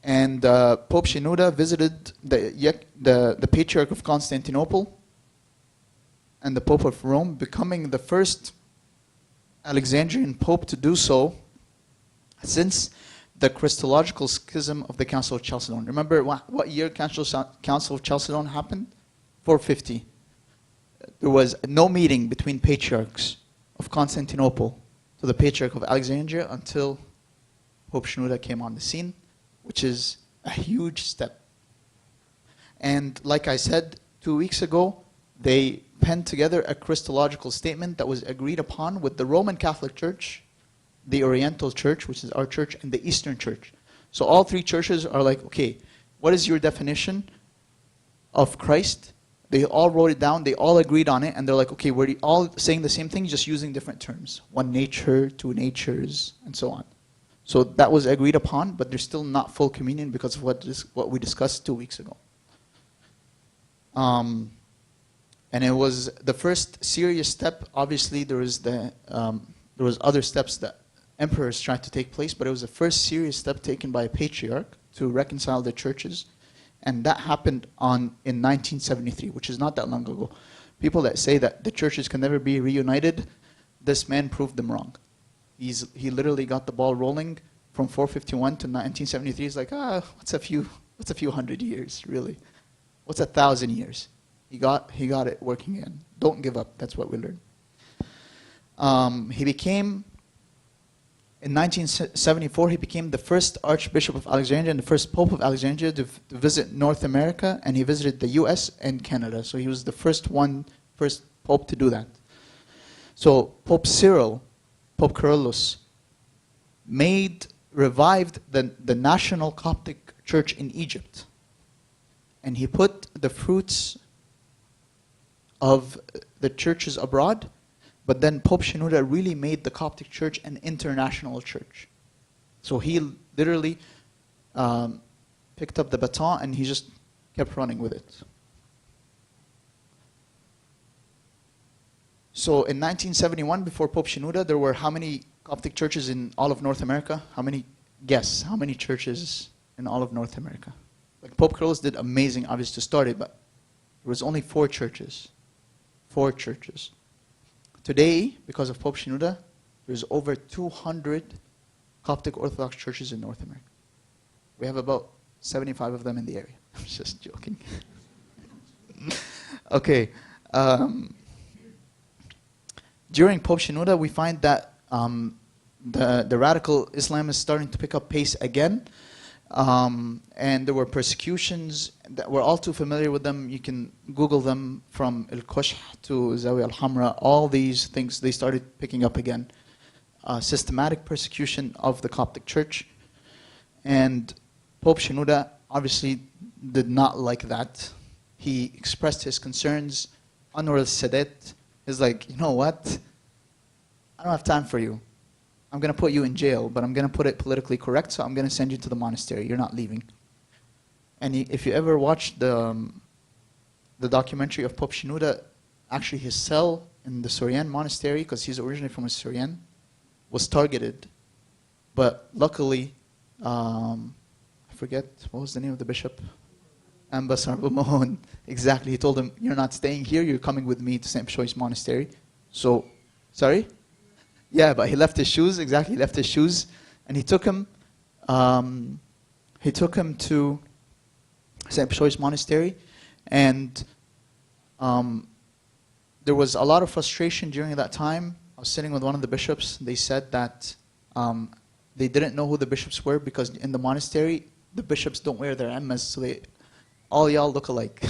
And Pope Shenouda visited the Patriarch of Constantinople and the Pope of Rome, becoming the first Alexandrian Pope to do so since the Christological schism of the Council of Chalcedon. Remember what year Council of Chalcedon happened? 450. There was no meeting between patriarchs of Constantinople to the Patriarch of Alexandria until Pope Shenouda came on the scene, which is a huge step. And like I said 2 weeks ago, they penned together a Christological statement that was agreed upon with the Roman Catholic Church, the Oriental Church, which is our church, and the Eastern Church. So all 3 churches are like, okay, what is your definition of Christ? They all wrote it down, they all agreed on it, and they're like, okay, we're all saying the same thing, just using different terms. 1 nature, 2 natures, and so on. So that was agreed upon, but there's still not full communion because of what we discussed 2 weeks ago. And it was the first serious step. Obviously, there was other steps that emperors tried to take place, but it was the first serious step taken by a patriarch to reconcile the churches. And that happened in 1973, which is not that long ago. People that say that the churches can never be reunited, this man proved them wrong. He literally got the ball rolling from 451 to 1973. He's like, what's a few hundred years, really? What's 1,000 years? He got it working again. Don't give up. That's what we learned. In 1974, he became the first Archbishop of Alexandria and the first Pope of Alexandria to visit North America, and he visited the U.S. and Canada. So he was the first Pope to do that. So Pope Cyril, Pope Carolus, revived the national Coptic church in Egypt. And he put the fruits of the churches abroad. But then Pope Shenouda really made the Coptic Church an international church. So he literally picked up the baton and he just kept running with it. So in 1971, before Pope Shenouda, there were how many Coptic churches in all of North America? How many churches in all of North America? Like Pope Carolus did amazing, obviously, to start it, but there was only 4 churches. 4 churches. Today, because of Pope Shenouda, there's over 200 Coptic Orthodox churches in North America. We have about 75 of them in the area. I'm just joking. Okay. During Pope Shenouda, we find that the radical Islam is starting to pick up pace again. And there were persecutions that we're all too familiar with them. You can Google them, from Al-Qush to Zawi al-Hamra. All these things, they started picking up again. Systematic persecution of the Coptic Church. And Pope Shenouda obviously did not like that. He expressed his concerns. Anwar al-Sadat is like, you know what? I don't have time for you. I'm going to put you in jail, but I'm going to put it politically correct, so I'm going to send you to the monastery. You're not leaving. And if you ever watched the documentary of Pope Shenouda, actually his cell in the Syrian monastery, because he's originally from Syrian, was targeted. But luckily, I forget, what was the name of the bishop? Ambassador Mahon. Exactly. He told him, you're not staying here, you're coming with me to St. Boucher's monastery. So, sorry? Yeah, but he left his shoes. Exactly, he left his shoes, and he took him. He took him to St. Boucher's monastery, and there was a lot of frustration during that time. I was sitting with one of the bishops. They said that they didn't know who the bishops were because in the monastery the bishops don't wear their emmas, so all y'all look alike.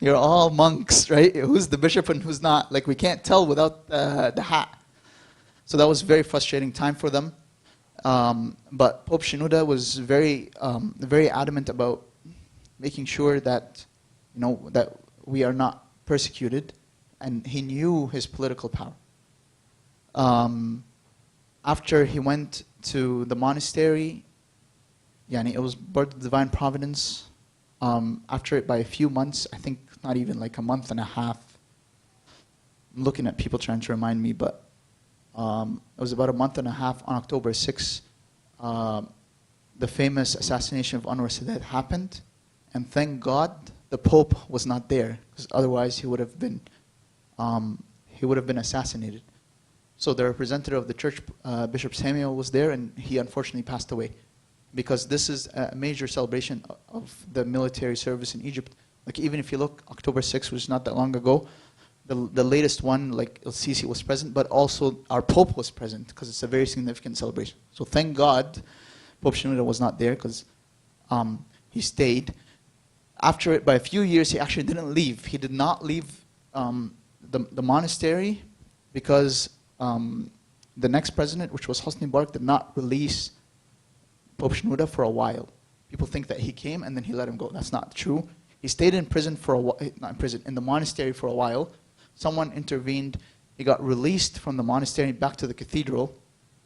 You're all monks, right? Who's the bishop and who's not? Like, we can't tell without the hat. So that was a very frustrating time for them. But Pope Shenouda was very adamant about making sure that, that we are not persecuted, and he knew his political power. After he went to the monastery, it was birth of divine providence. After it, by a few months, I think not even like a month and a half. I'm looking at people trying to remind me, but it was about a month and a half. On October 6th, the famous assassination of Anwar Sadat happened, and thank God the Pope was not there, because otherwise he would have been assassinated. So the representative of the church, Bishop Samuel, was there, and he unfortunately passed away, because this is a major celebration of the military service in Egypt. Like, even if you look, October 6th was not that long ago. The latest one, like El-Sisi was present, but also our Pope was present, because it's a very significant celebration. So thank God Pope Shenouda was not there, because he stayed. After it, by a few years, he actually didn't leave. He did not leave the monastery, because the next president, which was Hosni Mubarak, did not release Pope Shenouda for a while. People think that he came and then he let him go. That's not true. He stayed in prison for a while, not in prison, in the monastery for a while. Someone intervened. He got released from the monastery back to the cathedral.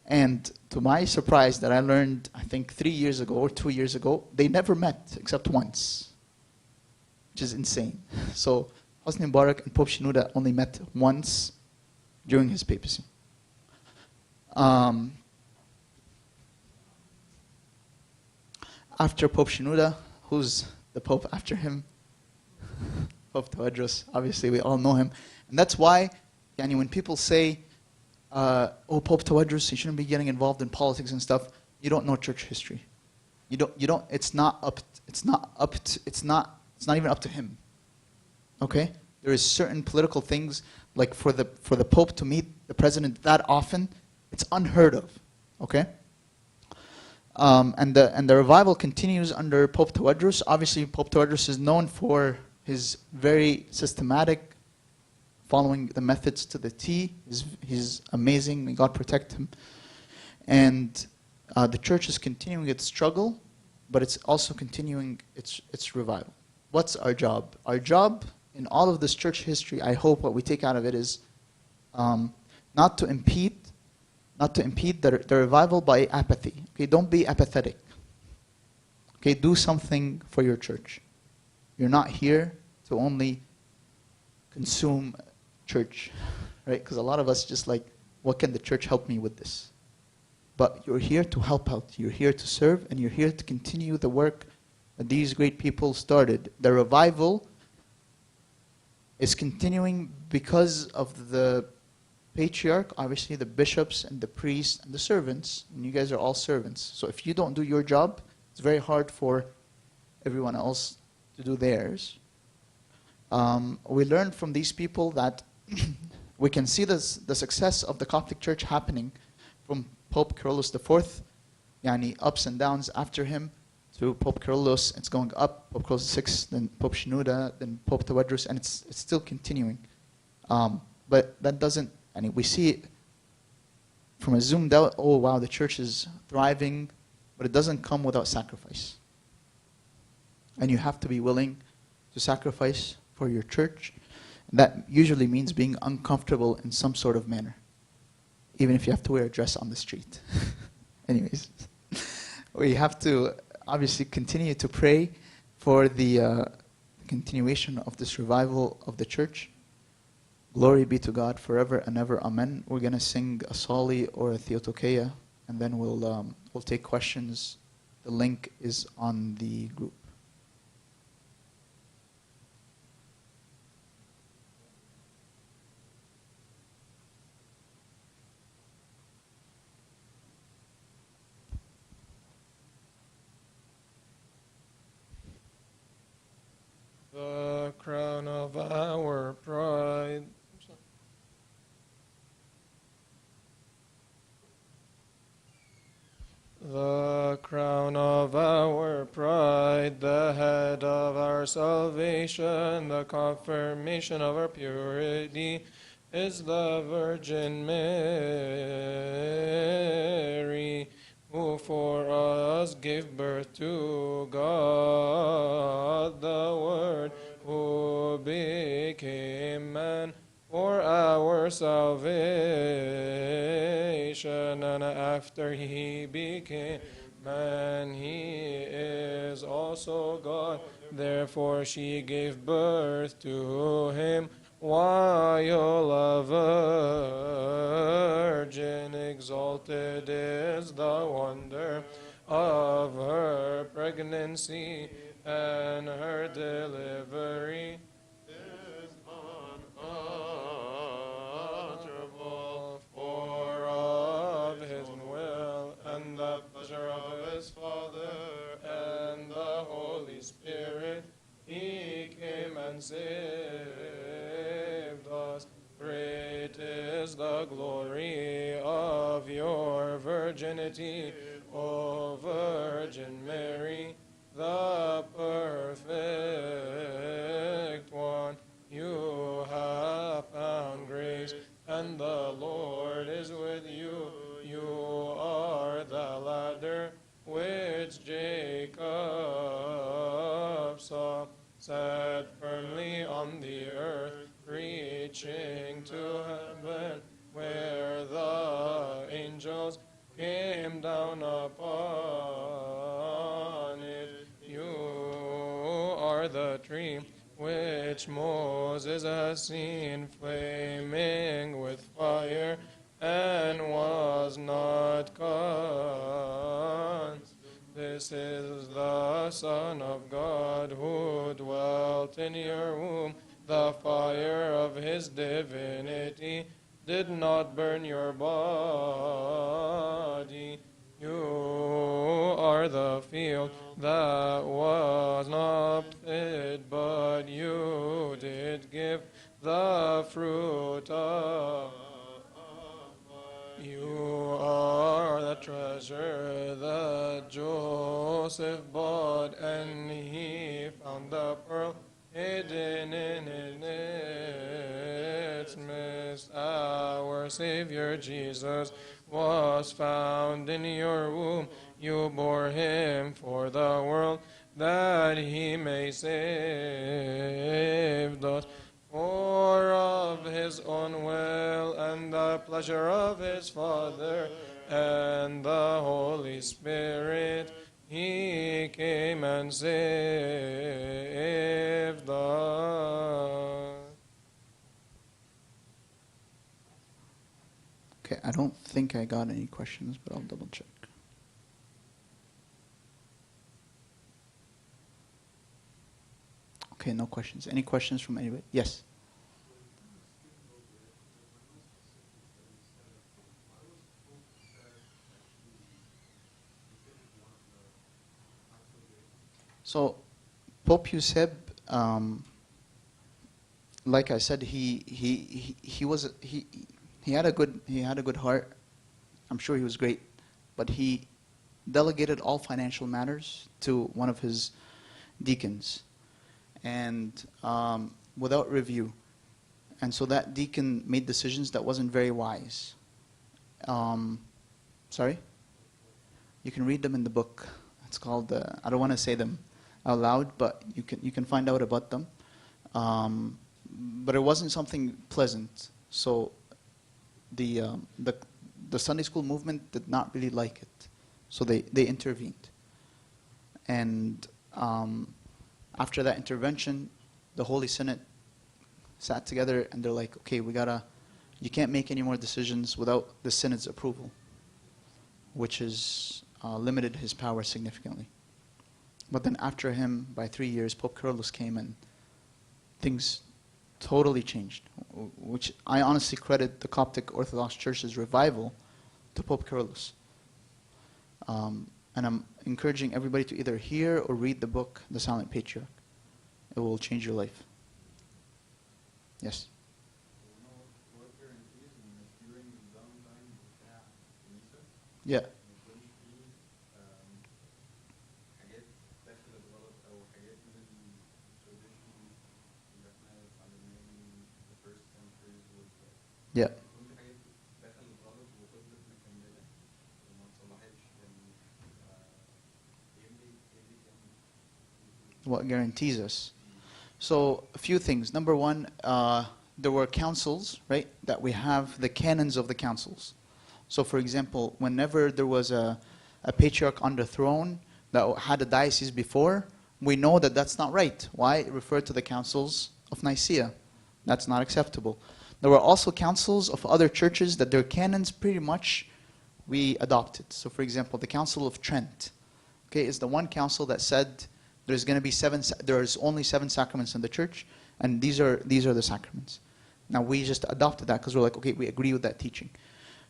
And to my surprise, that I learned, I think 3 years ago or 2 years ago, they never met except once, which is insane. So Hosni Mubarak and Pope Shenouda only met once during his papacy. After Pope Shenouda, who's the Pope after him? Pope Tawadros, obviously we all know him. And that's why, when people say, oh, Pope Tawadros, he shouldn't be getting involved in politics and stuff. You don't know church history. It's not even up to him. Okay? There is certain political things, like for the Pope to meet the president that often, it's unheard of. Okay? And the revival continues under Pope Tawadros. Obviously, Pope Tawadros is known for his very systematic following the methods to the T. He's amazing. May God protect him. And the church is continuing its struggle, but it's also continuing its revival. What's our job? Our job in all of this church history, I hope what we take out of it is not to impede the revival by apathy. Okay, don't be apathetic. Okay, do something for your church. You're not here to only consume church, right? Because a lot of us just like, what can the church help me with this? But you're here to help out. You're here to serve, and you're here to continue the work that these great people started. The revival is continuing because of the patriarch, obviously the bishops and the priests and the servants, and you guys are all servants. So if you don't do your job, it's very hard for everyone else to do theirs. We learned from these people that we can see the success of the Coptic Church happening from Pope Carolus IV, yani ups and downs after him, to Pope Carolus, it's going up, Pope Carolus VI, then Pope Shenouda, then Pope Tawadros, and it's still continuing. But that doesn't, we see it from a zoomed out, oh wow, the church is thriving, but it doesn't come without sacrifice. And you have to be willing to sacrifice for your church. And that usually means being uncomfortable in some sort of manner, even if you have to wear a dress on the street. Anyways, we have to obviously continue to pray for the continuation of this revival of the church. Glory be to God forever and ever. Amen. We're going to sing a Sali or a Theotokea, and then we'll take questions. The link is on the group. The crown of our pride. The crown of our pride, the head of our salvation, the confirmation of our purity, is the Virgin Mary, who for us gave birth to God, the Word, who became man for our salvation, and after he became man, he is also God. Therefore she gave birth to him while a virgin. Exalted is the wonder of her pregnancy, and her delivery is unutterable. For of his will and the pleasure of his Father and the Holy Spirit, he came and saved us. Great is the glory of your virginity, O Virgin Mary, the perfect one. You have found grace, and the Lord is with you. You are the ladder which Jacob saw, set firmly on the earth, reaching to heaven, where the angels came down upon it. You are the tree which Moses has seen flaming with fire and was not consumed. This is the Son of God who dwelt in your womb, the fire of his divinity did not burn your body. You are the field that was not fit, but you did give the fruit of. You are the treasure that Joseph bought, and he found the pearl hidden in its midst. Our Savior Jesus was found in your womb. You bore him for the world, that he may save us. For of his own will and the pleasure of his Father and the Holy Spirit, he came and saved us. Okay, I don't think I got any questions, but I'll double check. Okay, no questions. Any questions from anybody? Yes. So, Pope Euseb, like I said, he had a good heart. I'm sure he was great, but he delegated all financial matters to one of his deacons, and without review. And so that deacon made decisions that wasn't very wise. Sorry? You can read them in the book. It's called, I don't want to say them out loud, but you can find out about them. But it wasn't something pleasant. So the Sunday school movement did not really like it. So they intervened. And after that intervention, the Holy Synod sat together and they're like, okay, you can't make any more decisions without the Synod's approval, which is limited his power significantly. But then after him, by 3 years, Pope Carolus came and things totally changed, which I honestly credit the Coptic Orthodox Church's revival to Pope Carolus. And I'm encouraging everybody to either hear or read the book, The Silent Patriarch. It will change your life. Yes? Yeah. Yeah. What guarantees us? So, a few things. Number one, there were councils, right? That we have the canons of the councils. So, for example, whenever there was a patriarch on the throne that had a diocese before, we know that that's not right. Why? It referred to the councils of Nicaea. That's not acceptable. There were also councils of other churches that their canons pretty much we adopted. So, for example, the Council of Trent, okay, is the one council that said there's going to be there's only 7 sacraments in the church, and these are the sacraments. Now we just adopted that because we're like, okay, we agree with that teaching.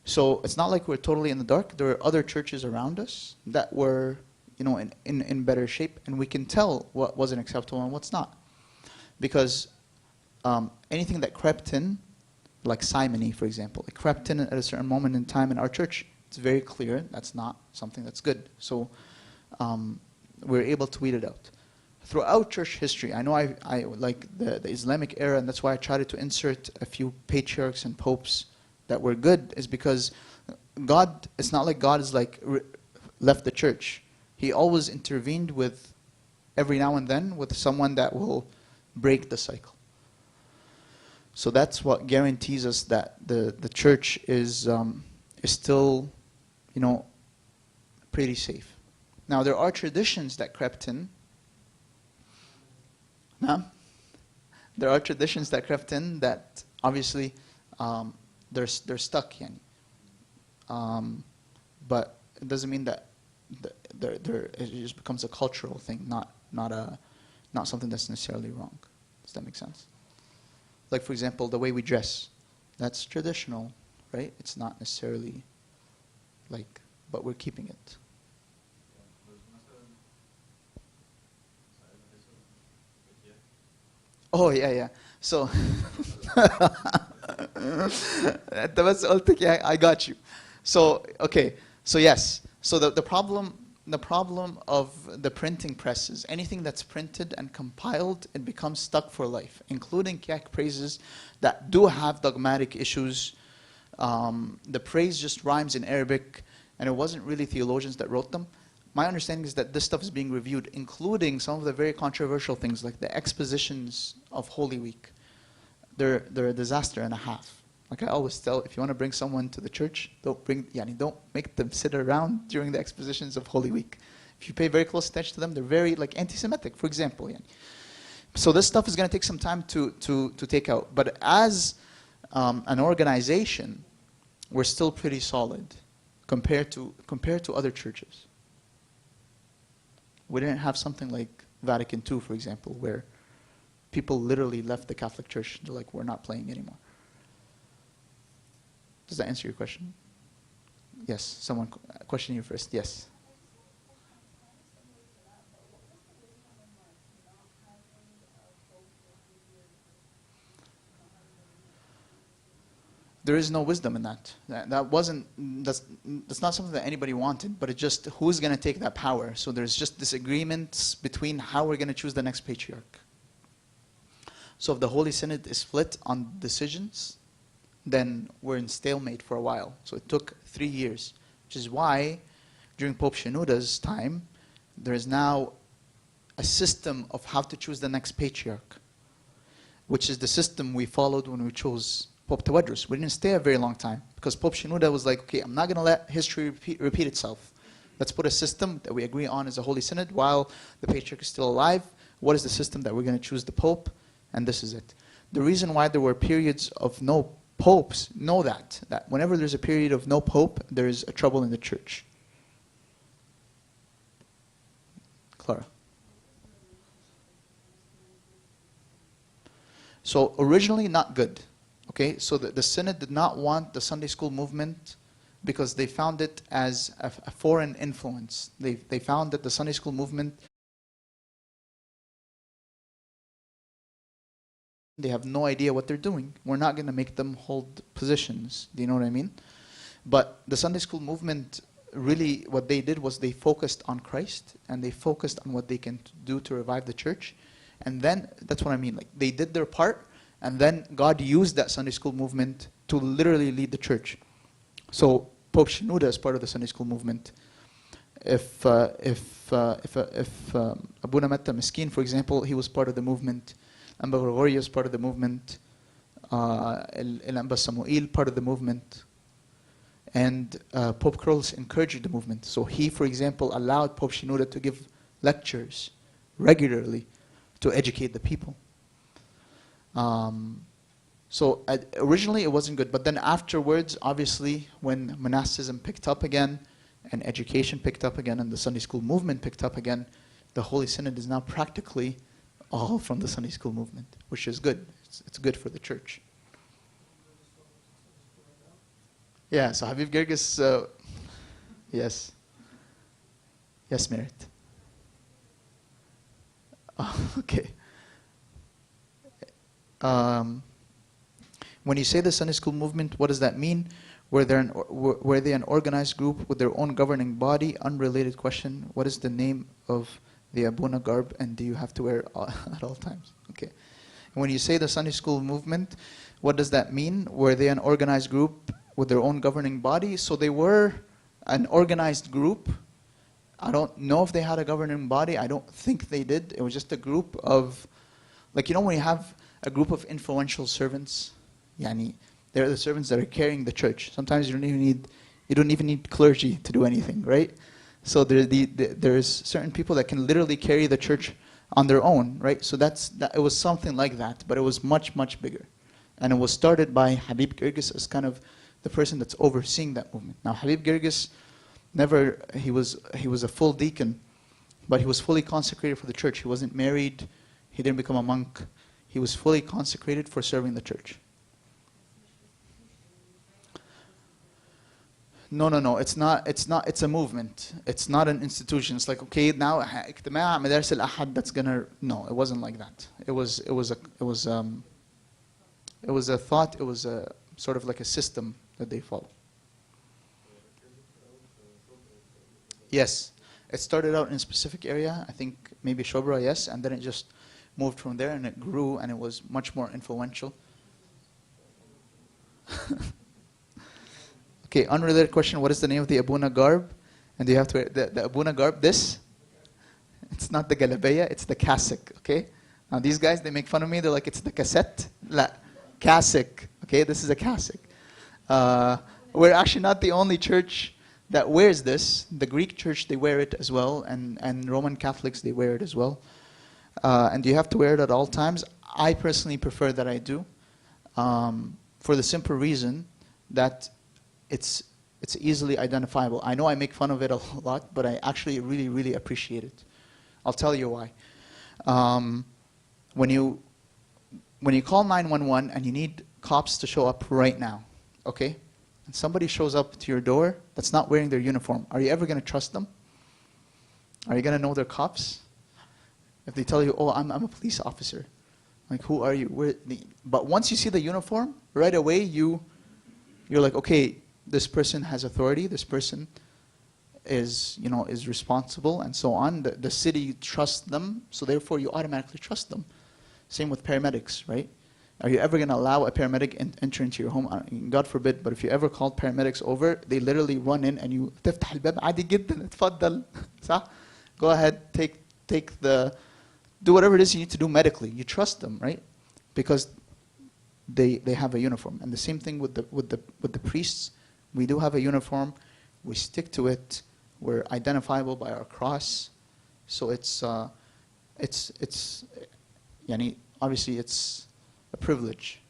So it's not like we're totally in the dark. There are other churches around us that were, in better shape, and we can tell what wasn't acceptable and what's not, because anything that crept in, like simony, for example, it crept in at a certain moment in time in our church. It's very clear that's not something that's good. So we're able to weed it out. Throughout church history, I know I like the Islamic era, and that's why I tried to insert a few patriarchs and popes that were good, is because God, it's not like God is like left the church. He always intervened with, every now and then, with someone that will break the cycle. So that's what guarantees us that the church is still, pretty safe. Now there are traditions that crept in. There are traditions that crept in that obviously they're stuck, but it doesn't mean that it just becomes a cultural thing, not something that's necessarily wrong. Does that make sense? Like, for example, the way we dress. That's traditional, right? It's not necessarily like, but we're keeping it. Oh yeah, yeah. So أنت بس قلت yeah, I got you. So okay, so yes. So the problem of the printing presses, anything that's printed and compiled, it becomes stuck for life, including Kyak praises that do have dogmatic issues. The praise just rhymes in Arabic, and it wasn't really theologians that wrote them. My understanding is that this stuff is being reviewed, including some of the very controversial things like the expositions of Holy Week. They're a disaster and a half. Like I always tell, if you want to bring someone to the church, don't make them sit around during the expositions of Holy Week. If you pay very close attention to them, they're very like anti-Semitic, for example. So this stuff is going to take some time to take out. But as an organization, we're still pretty solid compared to other churches. We didn't have something like Vatican II, for example, where people literally left the Catholic Church. They're like, we're not playing anymore. Does that answer your question? Yes, someone question you first. Yes. There is no wisdom in that. That's not something that anybody wanted, but it's just who's going to take that power. So there's just disagreements between how we're going to choose the next patriarch. So if the Holy Synod is split on decisions, then we're in stalemate for a while. So it took 3 years, which is why during Pope Shenouda's time, there is now a system of how to choose the next patriarch, which is the system we followed when we chose Pope Tawadros. We didn't stay a very long time because Pope Shenouda was like, okay, I'm not going to let history repeat itself. Let's put a system that we agree on as a Holy Synod while the patriarch is still alive. What is the system that we're going to choose the Pope? And this is it. The reason why there were periods of no popes, know that whenever there's a period of no pope, there is a trouble in the church. Clara. So originally not good. Okay, so the Synod did not want the Sunday school movement because they found it as a foreign influence. They found that the Sunday school movement, they have no idea what they're doing. We're not going to make them hold positions. Do you know what I mean? But the Sunday school movement, really what they did was they focused on Christ and they focused on what they can do to revive the church. And then, that's what I mean, like they did their part and then God used that Sunday school movement to literally lead the church. So Pope Shenouda is part of the Sunday school movement. If Abuna Metta Miskin, for example, he was part of the movement. Amba Gregorius, part of the movement. Amba Samuel, part of the movement. And Pope Carolus encouraged the movement. So he, for example, allowed Pope Shenouda to give lectures regularly to educate the people. So originally it wasn't good, but then afterwards, obviously, when monasticism picked up again, and education picked up again, and the Sunday school movement picked up again, the Holy Synod is now practically all from the Sunday school movement, which is good. It's good for the church. Yeah, so Habib Girgis, yes. Yes, Merit. Oh, okay. When you say the Sunday school movement, what does that mean? Were they an organized group with their own governing body? Unrelated question. What is the name of the Abuna garb, and do you have to wear it at all times? Okay. And when you say the Sunday school movement, what does that mean? Were they an organized group with their own governing body? So they were an organized group. I don't know if they had a governing body. I don't think they did. It was just a group of, like, you know, when you have a group of influential servants, yani, they're the servants that are carrying the church. Sometimes you don't even need clergy to do anything, right? So there's certain people that can literally carry the church on their own, right? So it was something like that, but it was much, much bigger. And it was started by Habib Girgis as kind of the person that's overseeing that movement. Now, Habib Girgis, he was a full deacon, but he was fully consecrated for the church. He wasn't married. He didn't become a monk. He was fully consecrated for serving the church. No. It's not. It's a movement. It's not an institution. It's like, okay, now اجتماع مدارس الأحد that's gonna. No, it wasn't like that. It was a thought. It was a sort of like a system that they follow. Yes, it started out in a specific area. I think maybe Shobra, yes, and then it just moved from there and it grew and it was much more influential. Okay, unrelated question. What is the name of the Abuna garb? And do you have to wear the Abuna garb? This? It's not the galabeya, it's the cassock, okay? Now these guys, they make fun of me. They're like, it's the cassette. La, cassock, okay? This is a cassock. We're actually not the only church that wears this. The Greek church, they wear it as well. And Roman Catholics, they wear it as well. And you have to wear it at all times. I personally prefer that I do. For the simple reason that it's easily identifiable. I know I make fun of it a lot, but I actually really, really appreciate it. I'll tell you why. When you call 911 and you need cops to show up right now, okay? And somebody shows up to your door that's not wearing their uniform, are you ever going to trust them? Are you going to know they're cops? If they tell you, oh, I'm a police officer. Like, who are you? But once you see the uniform, right away you're like, okay, this person has authority, this person is responsible, and so on. The city trusts them, so therefore you automatically trust them. Same with paramedics, right? Are you ever going to allow a paramedic enter into your home? God forbid, but if you ever called paramedics over, they literally run in and you تفتح الباب عادي جدا اتفضل صح? Go ahead, do whatever it is you need to do medically. You trust them, right? Because they have a uniform. And the same thing with the priests. We do have a uniform. We stick to it. We're identifiable by our cross. So it's obviously it's a privilege.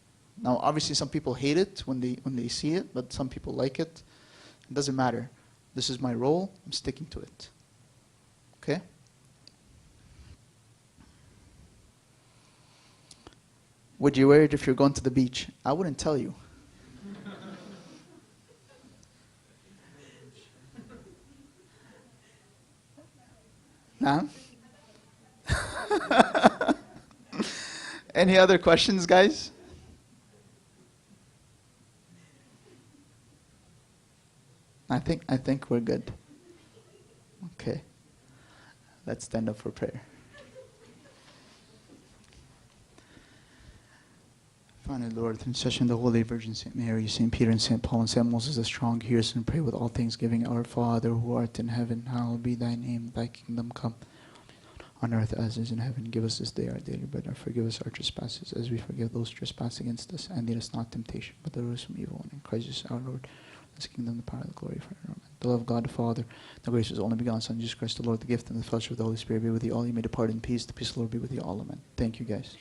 Now obviously some people hate it when they see it, but some people like it. It doesn't matter. This is my role. I'm sticking to it. Okay? Would you wear it if you're going to the beach? I wouldn't tell you. Nah? Any other questions, guys? I think we're good. Okay. Let's stand up for prayer. Finally, Lord, through intercession of the Holy Virgin, St. Mary, St. Peter, and St. Paul, and St. Moses, the strong, hear us and pray with all thanksgiving. Our Father, who art in heaven, hallowed be thy name. Thy kingdom come, on earth as is in heaven. Give us this day our daily bread, and forgive us our trespasses, as we forgive those who trespass against us. And lead us not temptation, but deliver us from evil. And in Christ Jesus our Lord, this kingdom, the power, and the glory forever. Amen. The love of God the Father, the grace of His only begotten Son, Jesus Christ the Lord, the gift and the fellowship of the Holy Spirit be with you all. You may depart in peace. The peace of the Lord be with you all. Amen. Thank you, guys.